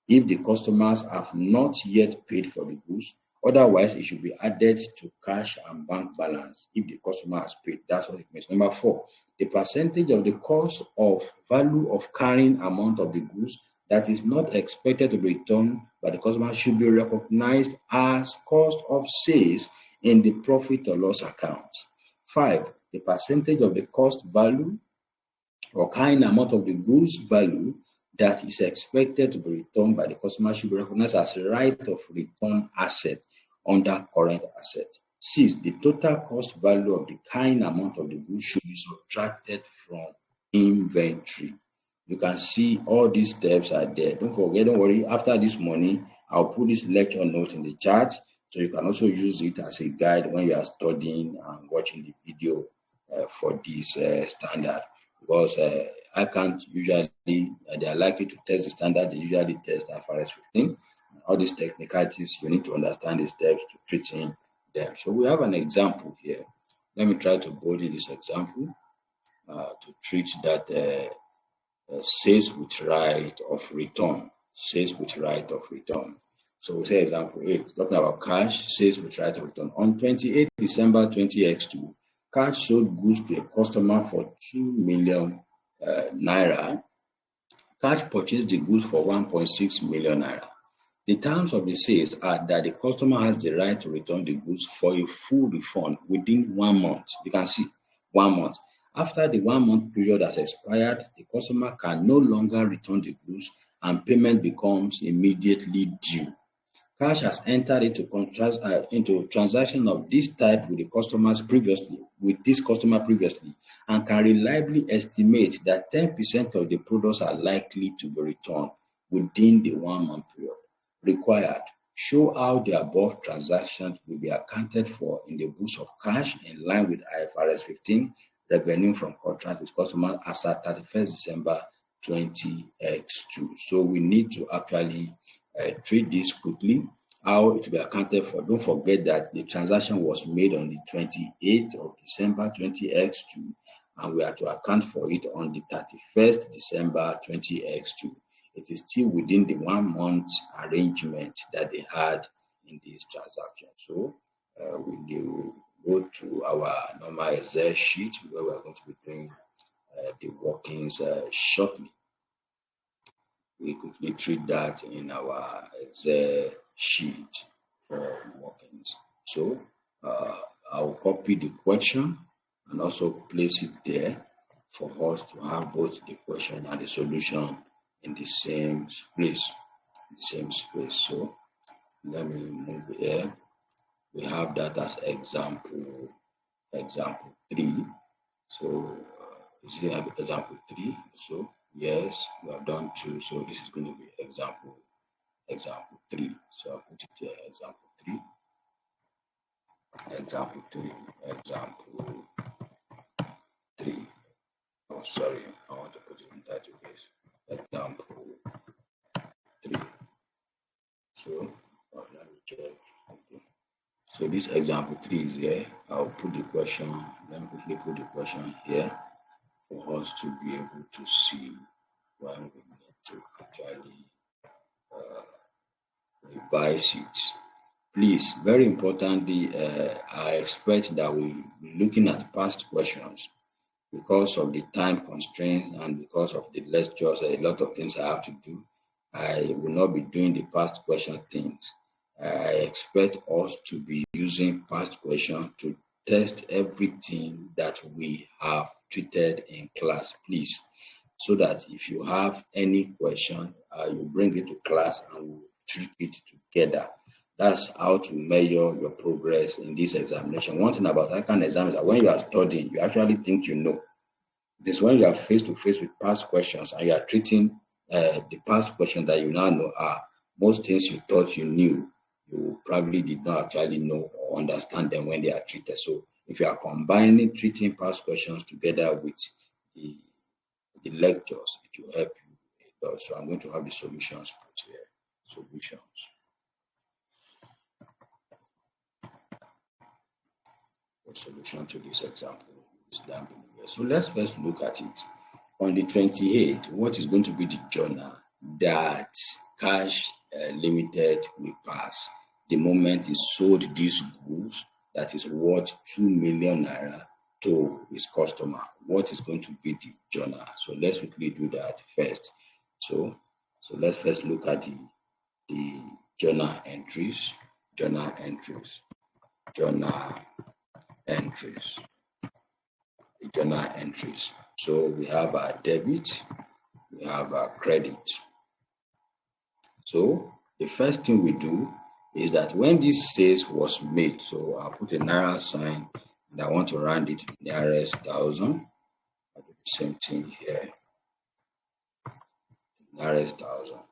if the customers have not yet paid for the goods. Otherwise, it should be added to cash and bank balance if the customer has paid. That's what it means. Number four, the percentage of the cost of value of carrying amount of the goods that is not expected to be returned by the customer should be recognized as cost of sales in the profit or loss account. Five, the percentage of the cost value or carrying amount of the goods value that is expected to be returned by the customer should be recognized as a right of return asset under current asset. Six, the total cost value of the carrying amount of the goods should be subtracted from inventory. You can see all these steps are there. Don't forget, don't worry, after this morning, I'll put this lecture note in the chat, so you can also use it as a guide when you are studying and watching the video for this standard. Because I can't usually, they are likely to test the standard, they usually test IFRS 15. All these technicalities, you need to understand the steps to treating them. So we have an example here. Let me try to go to this example to treat that sales with right of return. Sales with right of return. So we say example 8, talking about cash, sales with right of return. On 28 December 20x2, cash sold goods to a customer for 2 million naira. Cash purchased the goods for 1.6 million naira. The terms of the sales are that the customer has the right to return the goods for a full refund within 1 month. You can see 1 month. After the 1 month period has expired, the customer can no longer return the goods and payment becomes immediately due. Cash has entered into transaction of this type with this customer previously, and can reliably estimate that 10% of the products are likely to be returned within the 1 month period. Required, show how the above transactions will be accounted for in the books of cash in line with IFRS 15 revenue from contract with customers as at 31st December 20x2. So we need to actually treat this quickly, how it will be accounted for. Don't forget that the transaction was made on the 28th of December 20x2, and we are to account for it on the 31st December 20x2. It is still within the 1 month arrangement that they had in this transaction. So we will go to our normal Excel sheet where we are going to be doing the workings shortly. We quickly treat that in our Excel sheet. for workings. So I'll copy the question and also place it there for us to have both the question and the solution in the same place. So let me move here. We have that as example 3. So is it example 3? So yes, we have done 2. So this is going to be example 3. So I'll put it here, example 3. Oh, sorry, I want to put it in title case. Example 3. So let me check. Okay. So this example 3 is here. I'll put the question. Let me quickly put the question here for us to be able to see when we need to actually revise it. Please, very importantly, I expect that we be looking at past questions because of the time constraints and because of the lectures. A lot of things I have to do. I will not be doing the past question things. I expect us to be using past questions to test everything that we have treated in class, please, so that if you have any question, you bring it to class and we'll treat it together. That's how to measure your progress in this examination. One thing about that kind of exam is that when you are studying, you actually think you know. This is when you are face to face with past questions and you are treating the past questions that you now know are most things you thought you knew, you probably did not actually know or understand them when they are treated. So if you are combining treating past questions together with the, the lectures, it will help you a lot. So I'm going to have the solutions put here. Solutions. The solution to this example is down below here. So let's first look at it. On the 28th, what is going to be the journal that Cash Limited will pass the moment he sold these goods that is worth 2 million naira to his customer? What is going to be the journal? So let's quickly do that first. So let's first look at the journal entries. Journal entries. The journal entries. So we have our debit, we have our credit. So the first thing we do is that when this sales was made, so I'll put a naira sign and I want to round it to the nearest thousand. I'll do the same thing here, nearest thousand.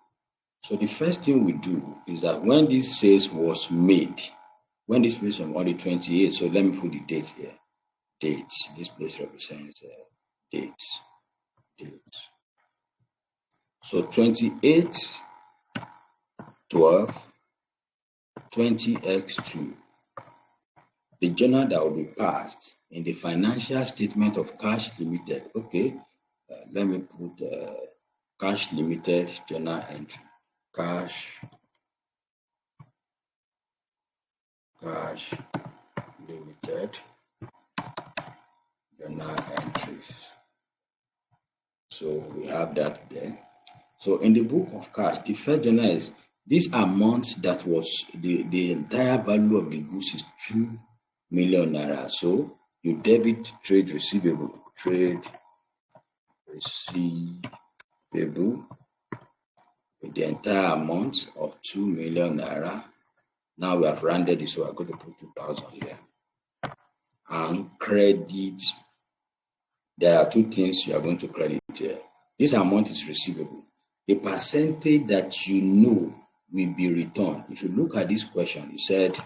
So the first thing we do is that when this sales was made, when this place was on the 28th, so let me put the date here. Dates. This place represents dates. So 28, 12, 20x2. The journal that will be passed in the financial statement of Cash Limited. Okay, let me put Cash Limited journal entry. Cash Limited journal entries. So we have that there. So in the book of cash, the first journal is this amount that was the entire value of the goods is 2 million naira. So you debit trade receivable with the entire amount of 2 million naira. Now we have rounded it, so I'm going to put 2,000 here. And credit, there are two things you are going to credit here. This amount is receivable. The percentage that you know will be returned. If you look at this question, it said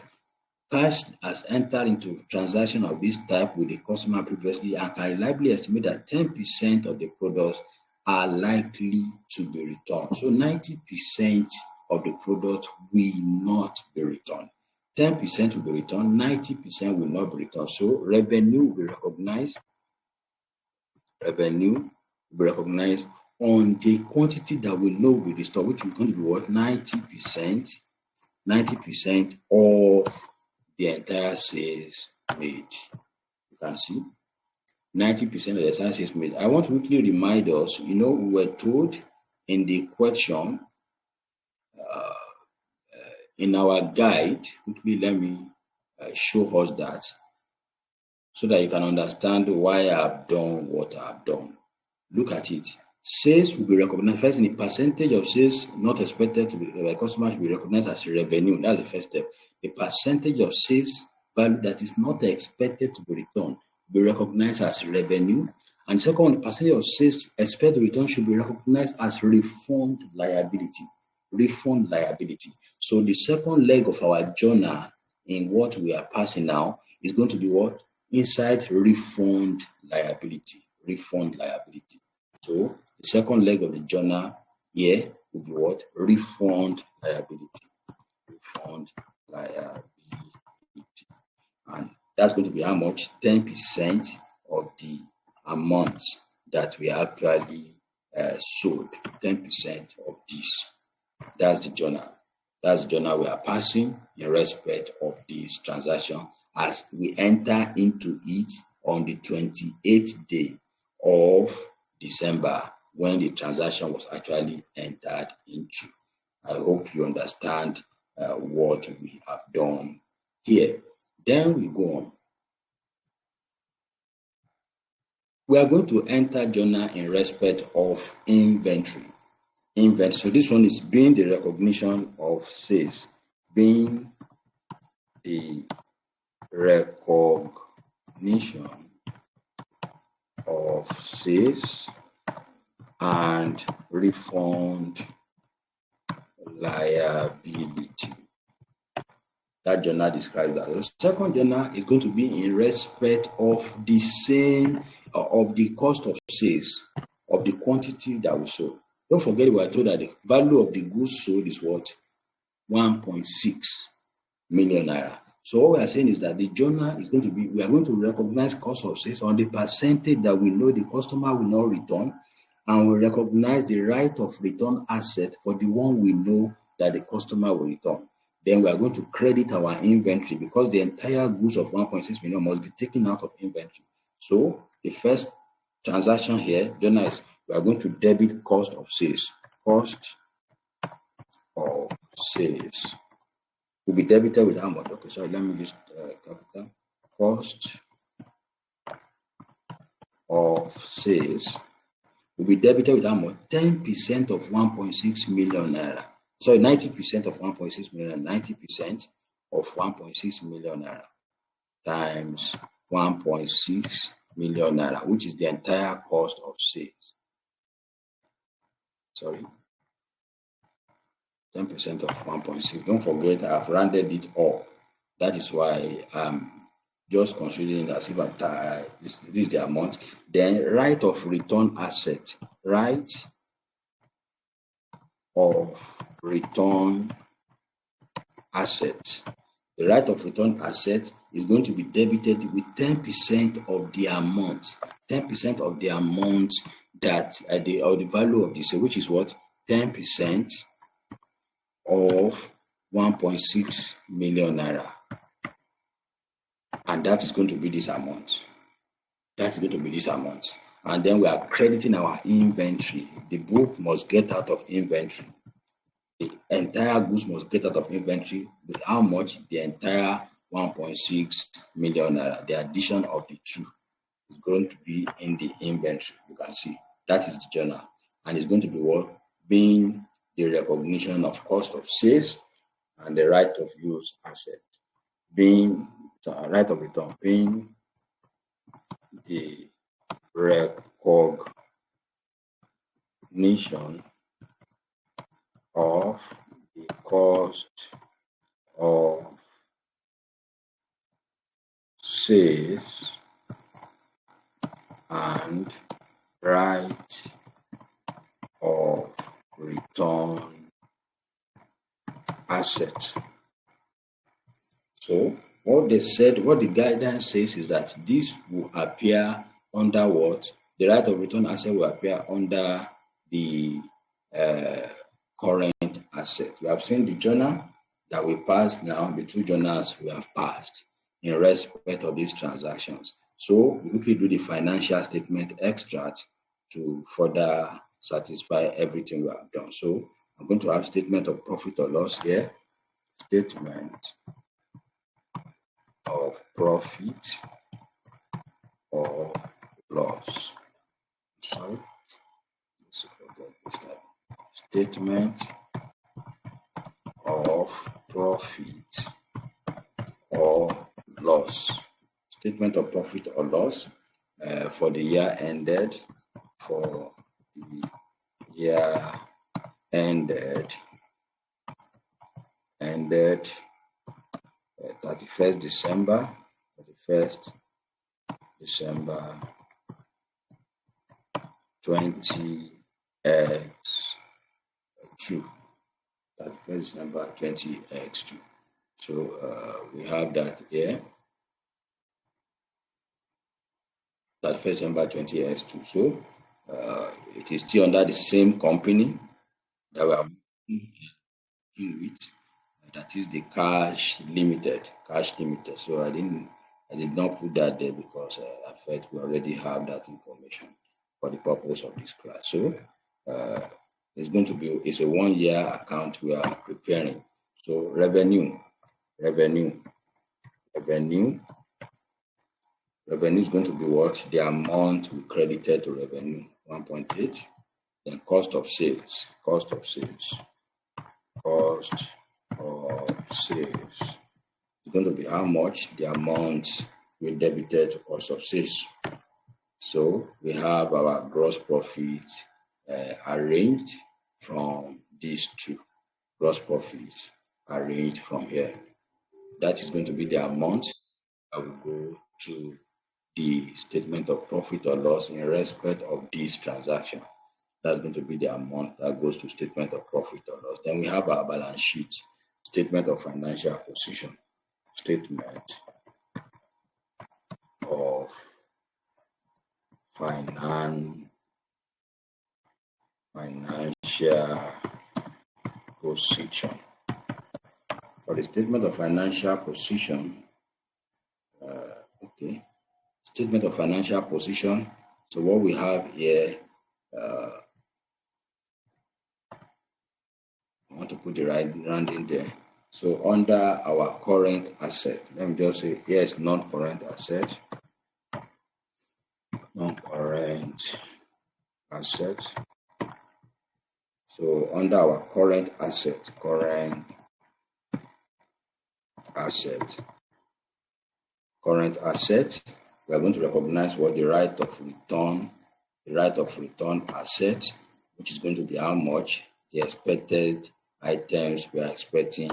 cash has entered into transaction of this type with the customer previously and can reliably estimate that 10% of the products are likely to be returned. So 90% of the products will not be returned. 10% will be returned, 90% will not be returned. So revenue will be recognized. On the quantity that we know will be stored, which is going to be what? 90% of the entire sales made. You can see 90% of the entire sales made. I want to quickly remind us, we were told in the question, in our guide, quickly let me show us that so that you can understand why I've done what I've done. Look at it. Sales will be recognized first in the percentage of sales not expected to be by customers will be recognized as revenue. That's the first step. The percentage of sales value that is not expected to be returned will be recognized as revenue. And second one, the percentage of sales expected to return should be recognized as refund liability. Refund liability. So the second leg of our journal in what we are passing now is going to be what? Inside refund liability. Refund liability. So the second leg of the journal here will be what? Refund liability. Refund liability. And that's going to be how much? 10% of the amount that we actually sold. 10% of this. That's the journal. That's the journal we are passing in respect of this transaction as we enter into it on the 28th day of December when the transaction was actually entered into. I hope you understand what we have done here. Then we go on. We are going to enter journal in respect of inventory. So this one is being the recognition of sales, being the recognition of sales and refund liability. That journal describes that. The second journal is going to be in respect of the same of the cost of sales, of the quantity that we sold. Don't forget we are told that the value of the goods sold is what? 1.6 million naira. So what we are saying is that the journal is going to be, we are going to recognize cost of sales on the percentage that we know the customer will not return, and we recognize the right of return asset for the one we know that the customer will return. Then we are going to credit our inventory because the entire goods of 1.6 million must be taken out of inventory. So the first transaction here, journal is we are going to debit cost of sales. Cost of sales will be debited with how much? Okay, sorry, let me use capital. Cost of sales will be debited with how much? 10% of 1.6 million naira. Sorry, 90% of 1.6 million, 90% of 1.6 million naira times 1.6 million naira, which is the entire cost of sales. Sorry, 10% of 1.6. Don't forget, I've rounded it up. That is why I'm just considering as if this is the amount. Then right of return asset. Right of return asset. The right of return asset is going to be debited with 10% of the amount. 10% of the amount that or the value of this, which is what? 10% of 1.6 million naira. And that is going to be this amount. That's going to be this amount. And then we are crediting our inventory. The book must get out of inventory. The entire goods must get out of inventory with how much? The entire 1.6 million naira. The addition of the two is going to be in the inventory. You can see that is the journal. And it's going to be what? Being the recognition of cost of sales and the right of use asset. Being the right of return, being the recognition of the cost of sales and right of return asset. So what they said, what the guidance says is that this will appear under what? The right of return asset will appear under the current asset. We have seen the journal that we passed now, the two journals we have passed in respect of these transactions. So we quickly do the financial statement extract to further satisfy everything we have done. So I'm going to have statement of profit or loss here. statement of profit or loss. Sorry, let's forget this. Statement of profit or loss. Statement of profit or loss for the year ended. For the year ended 31st December 20x2. 31st December 20x2. So we have that here. 31st December 20x2. So it is still under the same company that we are working with. That is the Cash Limited. So I did not put that there because I felt we already have that information for the purpose of this class. So it's going to be a 1 year account we are preparing. So revenue is going to be what? The amount we credited to revenue, 1.8. Then cost of sales is going to be how much? The amount we debited to cost of sales. So we have our gross profit arranged from these two. Gross profit arranged from here. That is going to be the amount that will go to the statement of profit or loss in respect of this transaction. That's going to be the amount that goes to statement of profit or loss. Then we have our balance sheet, statement of financial position, statement of financial position. For the statement of financial position, statement of financial position. So what we have here, I want to put the right rounding there. So under our current asset, let me just say yes, non-current asset. So under our current asset, we are going to recognize what the rate of return asset, which is going to be how much the expected items we are expecting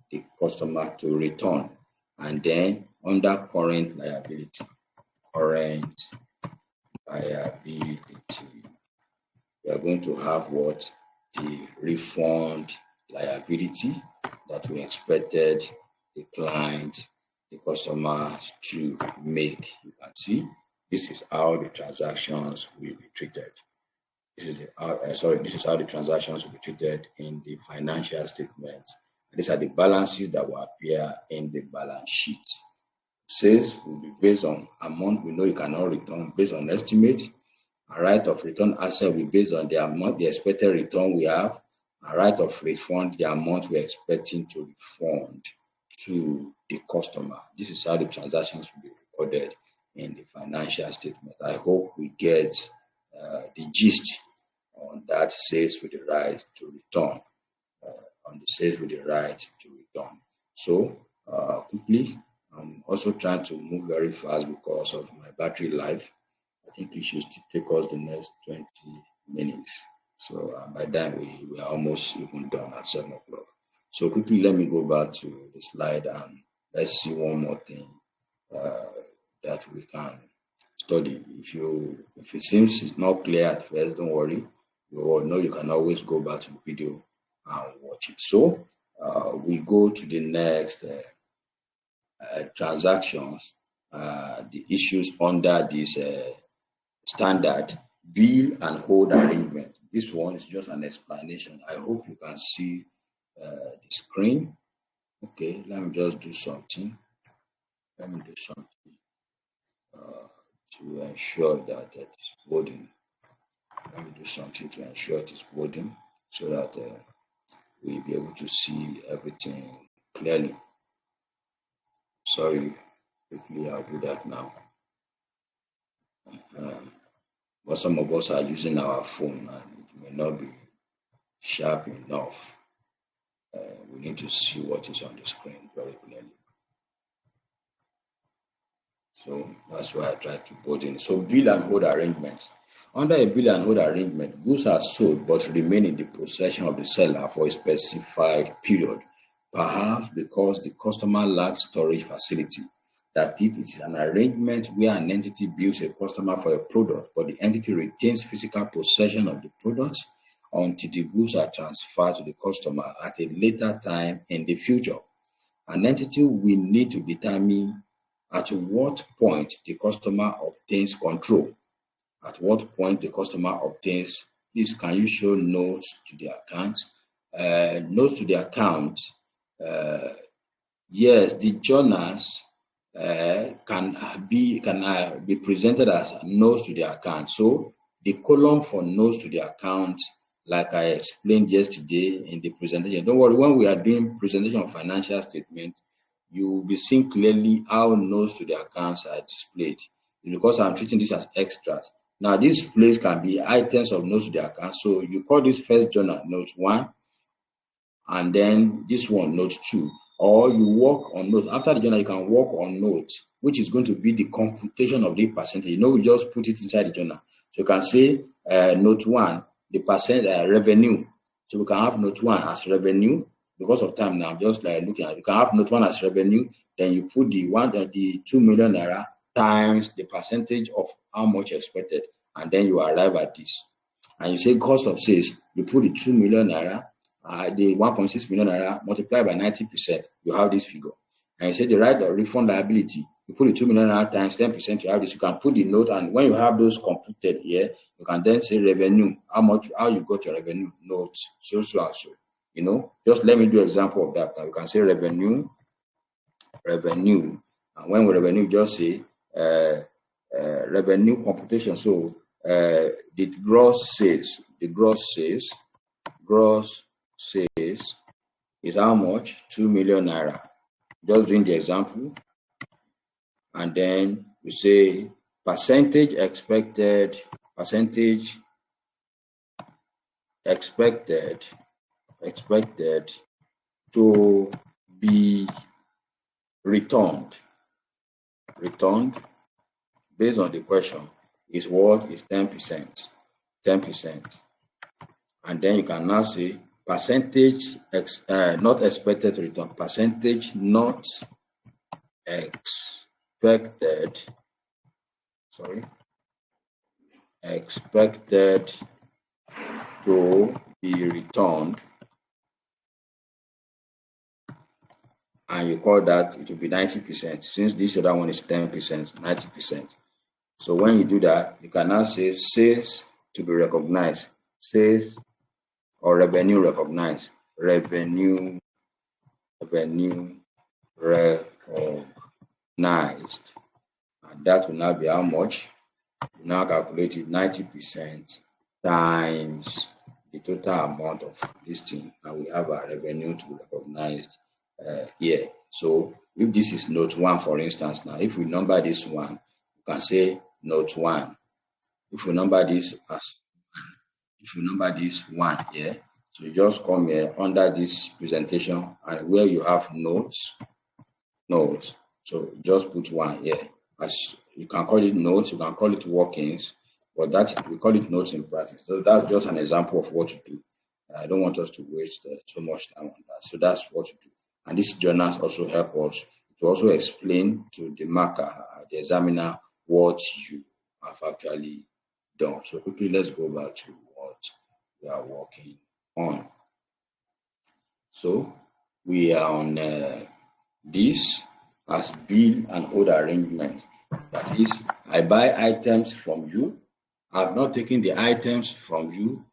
the customer to return. And then under current liability, we are going to have what? The refund liability that we expected the client, the customers to make. You can see this is how the transactions will be treated. This is how the transactions will be treated in the financial statements. These are the balances that will appear in the balance sheet. Sales will be based on amount we know you cannot return based on estimate. A right of return asset will be based on the amount, the expected return we have. A right of refund, the amount we're expecting to refund to the customer. This is how the transactions will be recorded in the financial statement. I hope we get the gist on that sales with the right to return. So quickly, I'm also trying to move very fast because of my battery life. I think it should still take us the next 20 minutes. So by then we are almost even done at 7 o'clock. So quickly, let me go back to the slide and let's see one more thing that we can study. If it seems it's not clear at first, don't worry. You all know you can always go back to the video and watch it. So we go to the next transactions, the issues under this standard bill and hold arrangement. This one is just an explanation. I hope you can see the screen. Okay, let me just do something. To ensure that it is loading. Let me do something to ensure it is loading so that we'll be able to see everything clearly. Sorry, quickly, I'll do that now. But some of us are using our phone and it may not be sharp enough. We need to see what is on the screen very clearly. So that's why I try to put in. So bill and hold arrangements. Under a bill and hold arrangement, goods are sold but remain in the possession of the seller for a specified period, perhaps because the customer lacks storage facility. That it is an arrangement where an entity bills a customer for a product, but the entity retains physical possession of the product until the goods are transferred to the customer at a later time in the future. An entity will need to determine at what point the customer obtains control. At what point the customer obtains, please can you show notes to the account? Notes to the account. Yes, the journals can be presented as notes to the account. So the column for notes to the account, like I explained yesterday in the presentation. Don't worry, when we are doing presentation of financial statement, you will be seeing clearly how notes to the accounts are displayed. Because I'm treating this as extras. Now, this place can be items of notes to the account. So you call this first journal note 1, and then this one note 2. Or you work on notes. After the journal, you can work on notes, which is going to be the computation of the percentage. We just put it inside the journal. So you can say note 1, the percent revenue. So we can have note 1 as revenue. Because of time now, I'm just looking at it. You can have note 1 as revenue, then you put the 2 million naira times the percentage of how much expected, and then you arrive at this. And you say cost of sales, you put the 2 million naira, the 1.6 million naira multiplied by 90%, you have this figure. And you say the right of refund liability, you put the 2 million naira times 10%, you have this. You can put the note, and when you have those computed here, you can then say revenue, how you got your revenue, note, so and so. Just let me do an example of that. Now you can say revenue, and when we revenue, just say revenue computation. So the gross sales is how much? 2 million naira. Just doing the example, and then we say percentage expected to be returned based on the question is what? Is 10%. And then you can now say percentage not expected to return, percentage not expected to be returned, and you call that, it will be 90%. Since this other one is 10%, 90%. So when you do that, you can now say sales to be recognized, sales or revenue recognized, revenue recognized, and that will now be how much? You now calculate it 90% times the total amount of this thing, and we have our revenue to be recognized here. So if this is note 1, for instance, now if we number this one, you can say note 1. If we number this as 1 here, so you just come here under this presentation, and where you have notes, so just put 1 here. As you can call it notes, you can call it workings, but we call it notes in practice. So that's just an example of what to do. I don't want us to waste so much time on that. So that's what to do. And these journals also help us to also explain to the marker, the examiner, what you have actually done. So quickly, let's go back to what we are working on. So we are on this as bill and hold arrangement. That is, I buy items from you. I've not taken the items from you.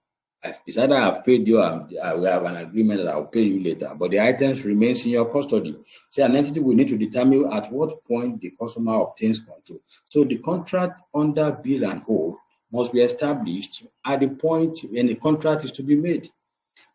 It's either I've paid you and we have an agreement that I'll pay you later, but the items remains in your custody. So an entity will need to determine at what point the customer obtains control. So the contract under bill and hold must be established at the point when the contract is to be made.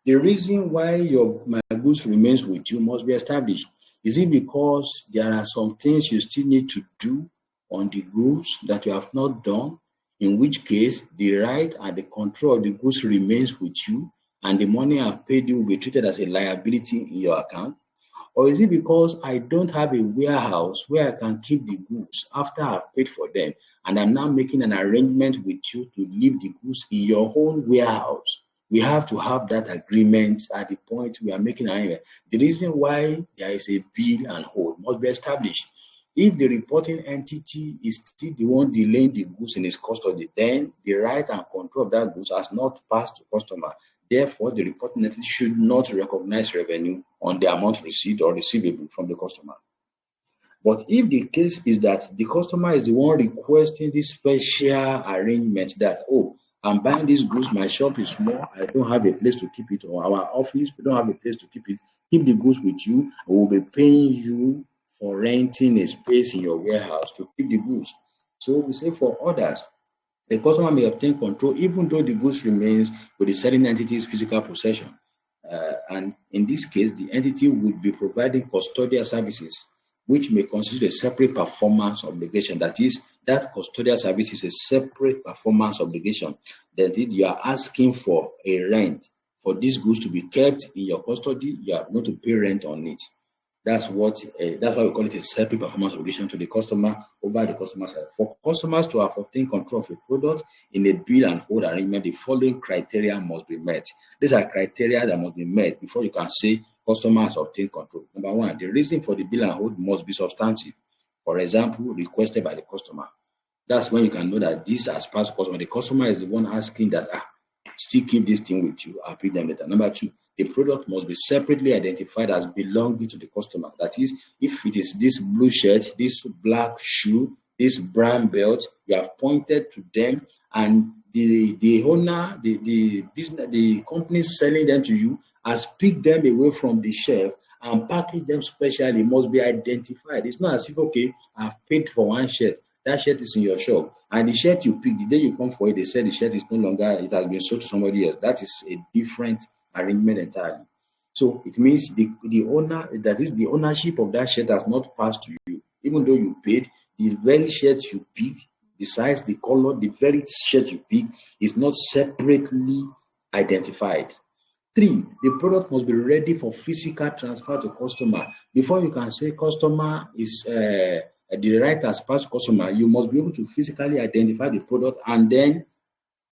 The reason why my goods remains with you must be established. Is it because there are some things you still need to do on the goods that you have not done, in which case the right and the control of the goods remains with you, and the money I've paid you will be treated as a liability in your account? Or is it because I don't have a warehouse where I can keep the goods after I've paid for them, and I'm now making an arrangement with you to leave the goods in your own warehouse? We have to have that agreement at the point we are making an arrangement. The reason why there is a bill and hold must be established. If the reporting entity is still the one delaying the goods in its custody, then the right and control of that goods has not passed to customer. Therefore, the reporting entity should not recognize revenue on the amount received or receivable from the customer. But if the case is that the customer is the one requesting this special arrangement that, oh, I'm buying these goods, my shop is small, I don't have a place to keep it, or our office, we don't have a place to keep it, keep the goods with you, we will be paying you for renting a space in your warehouse to keep the goods. So we say for others, the customer may obtain control even though the goods remains with the selling entity's physical possession. And in this case, the entity would be providing custodial services, which may constitute a separate performance obligation. That is, that custodial service is a separate performance obligation. That is, you are asking for a rent for these goods to be kept in your custody. You are going to pay rent on it. That's why we call it a separate performance obligation to the customer over the customer side. For customers to have obtained control of a product in a bill and hold arrangement, the following criteria must be met. These are criteria that must be met before you can say customer has obtained control. Number one, the reason for the bill and hold must be substantive. For example, requested by the customer. That's when you can know that this has passed to customer. The customer is the one asking that, still keep this thing with you, I'll pay them later. Number two, the product must be separately identified as belonging to the customer. That is, if it is this blue shirt, this black shoe, this brown belt, you have pointed to them, and the owner, the business, the company selling them to you has picked them away from the shelf and packaged them specially. Must be identified. It's not as if, okay, I've paid for one shirt, that shirt is in your shop, and the shirt you pick, the day you come for it, they said the shirt is no longer, it has been sold to somebody else. That is a different arrangement entirely. So it means the owner, that is, the ownership of that shirt has not passed to you, even though you paid. The very shirt you pick, besides the color, the very shirt you pick is not separately identified. Three, the product must be ready for physical transfer to customer. Before you can say customer is the right has passed to customer, you must be able to physically identify the product, and then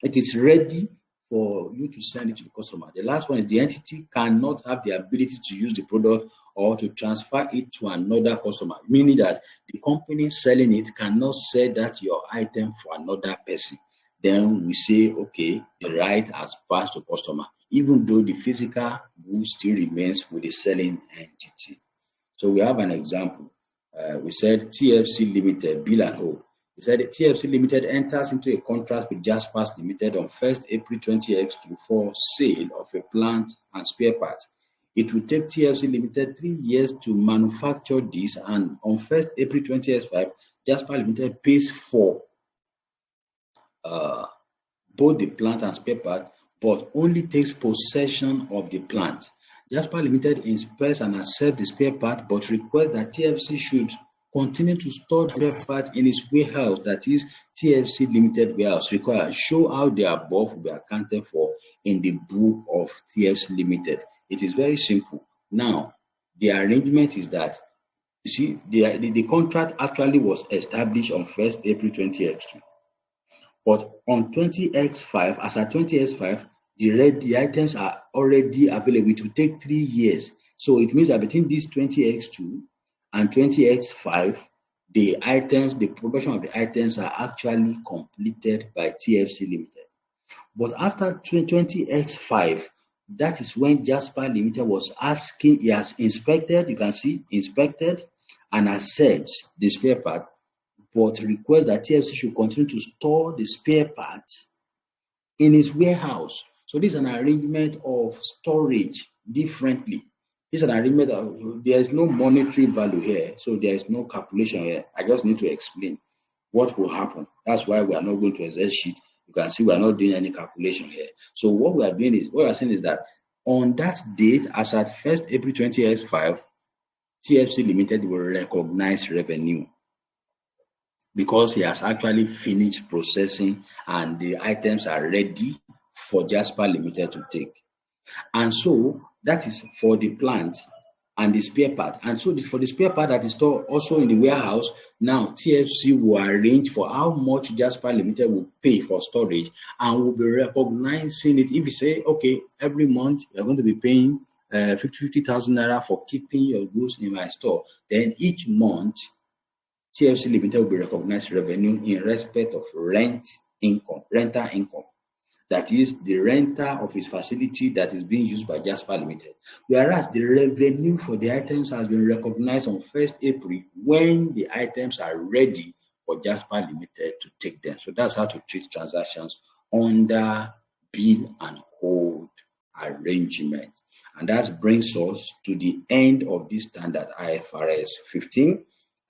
it is ready for you to send it to the customer. The last one is the entity cannot have the ability to use the product or to transfer it to another customer, meaning that the company selling it cannot sell that your item for another person. Then we say, okay, the right has passed to customer, even though the physical good still remains with the selling entity. So we have an example. We said TFC Limited, bill and hold. We said TFC Limited enters into a contract with Jaspers Limited on 1st April 20X2 for sale of a plant and spare part. It will take TFC Limited 3 years to manufacture this, and on 1st April 20X5, Jasper Limited pays for both the plant and spare part, but only takes possession of the plant. Jasper Limited inspects and accepts the spare part, but requests that TFC should continue to store the spare part in its warehouse, that is TFC Limited warehouse. Requires show how the above will be accounted for in the book of TFC Limited. It is very simple. Now, the arrangement is that, you see, the contract actually was established on 1st April 20X2. But on 20X5, as at 20X5, the items are already available. It will take 3 years. So it means that between this 20X2 and 20X5, the production of the items are actually completed by TFC Limited. But after 20X5, that is when Jasper Limited was asking, he has inspected, you can see, inspected and accepts the spare part, but requests that TFC should continue to store the spare parts in his warehouse. So this is an arrangement of storage differently. This is an arrangement of, there is no monetary value here, so there is no calculation here. I just need to explain what will happen. That's why we are not going to Excel sheet. You can see we are not doing any calculation here. So what we are doing is, what we are saying is that On that date, as at 1st April 2025, TFC Limited will recognize revenue because he has actually finished processing and the items are ready for Jasper Limited to take. And so that is for the plant and the spare part. And so for the spare part that is stored also in the warehouse, now TFC will arrange for how much Jasper Limited will pay for storage and will be recognizing it. If you say, okay, every month you're going to be paying 50,000 naira for keeping your goods in my store, then each month TFC Limited will be recognized revenue in respect of rental income. That is the renter of his facility that is being used by Jasper Limited. Whereas the revenue for the items has been recognized on 1st April when the items are ready for Jasper Limited to take them. So that's how to treat transactions under bill and hold arrangement. And that brings us to the end of this standard IFRS 15.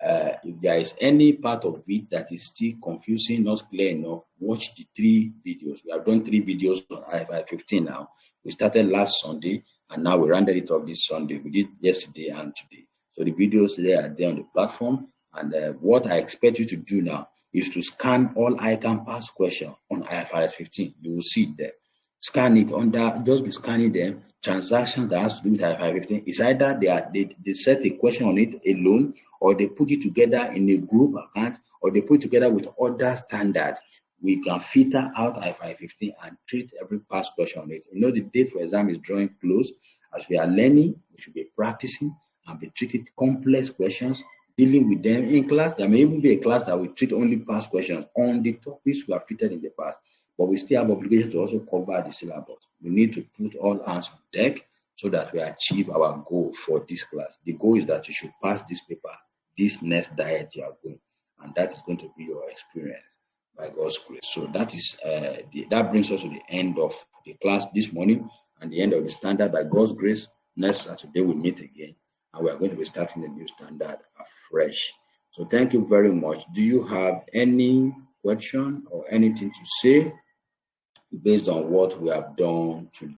If there is any part of it that is still confusing, not clear enough, watch the 3 videos. We have done 3 videos on IFRS 15 now. We started last Sunday and now we rounded it up this Sunday. We did yesterday and today. So the videos there are there on the platform. And what I expect you to do now is to scan all item past question on IFRS 15. You will see it there. Scan it under, just be scanning them. Transactions that has to do with IFRS 15. It's either they set a question on it alone, or they put it together in a group account, or they put it together with other standards. We can filter out IFRS 15 and treat every past question on it. You know, the date for exam is drawing close. As we are learning, we should be practicing and be treating complex questions, dealing with them in class. There may even be a class that will treat only past questions on the topics we have treated in the past. But we still have obligation to also cover the syllabus. We need to put all hands on deck so that we achieve our goal for this class. The goal is that you should pass this paper, this next diet you are going, and that is going to be your experience by God's grace. So that is that brings us to the end of the class this morning and the end of the standard by God's grace. Next Saturday we'll meet again, and we are going to be starting a new standard afresh. So thank you very much. Do you have any question or anything to say based on what we have done today?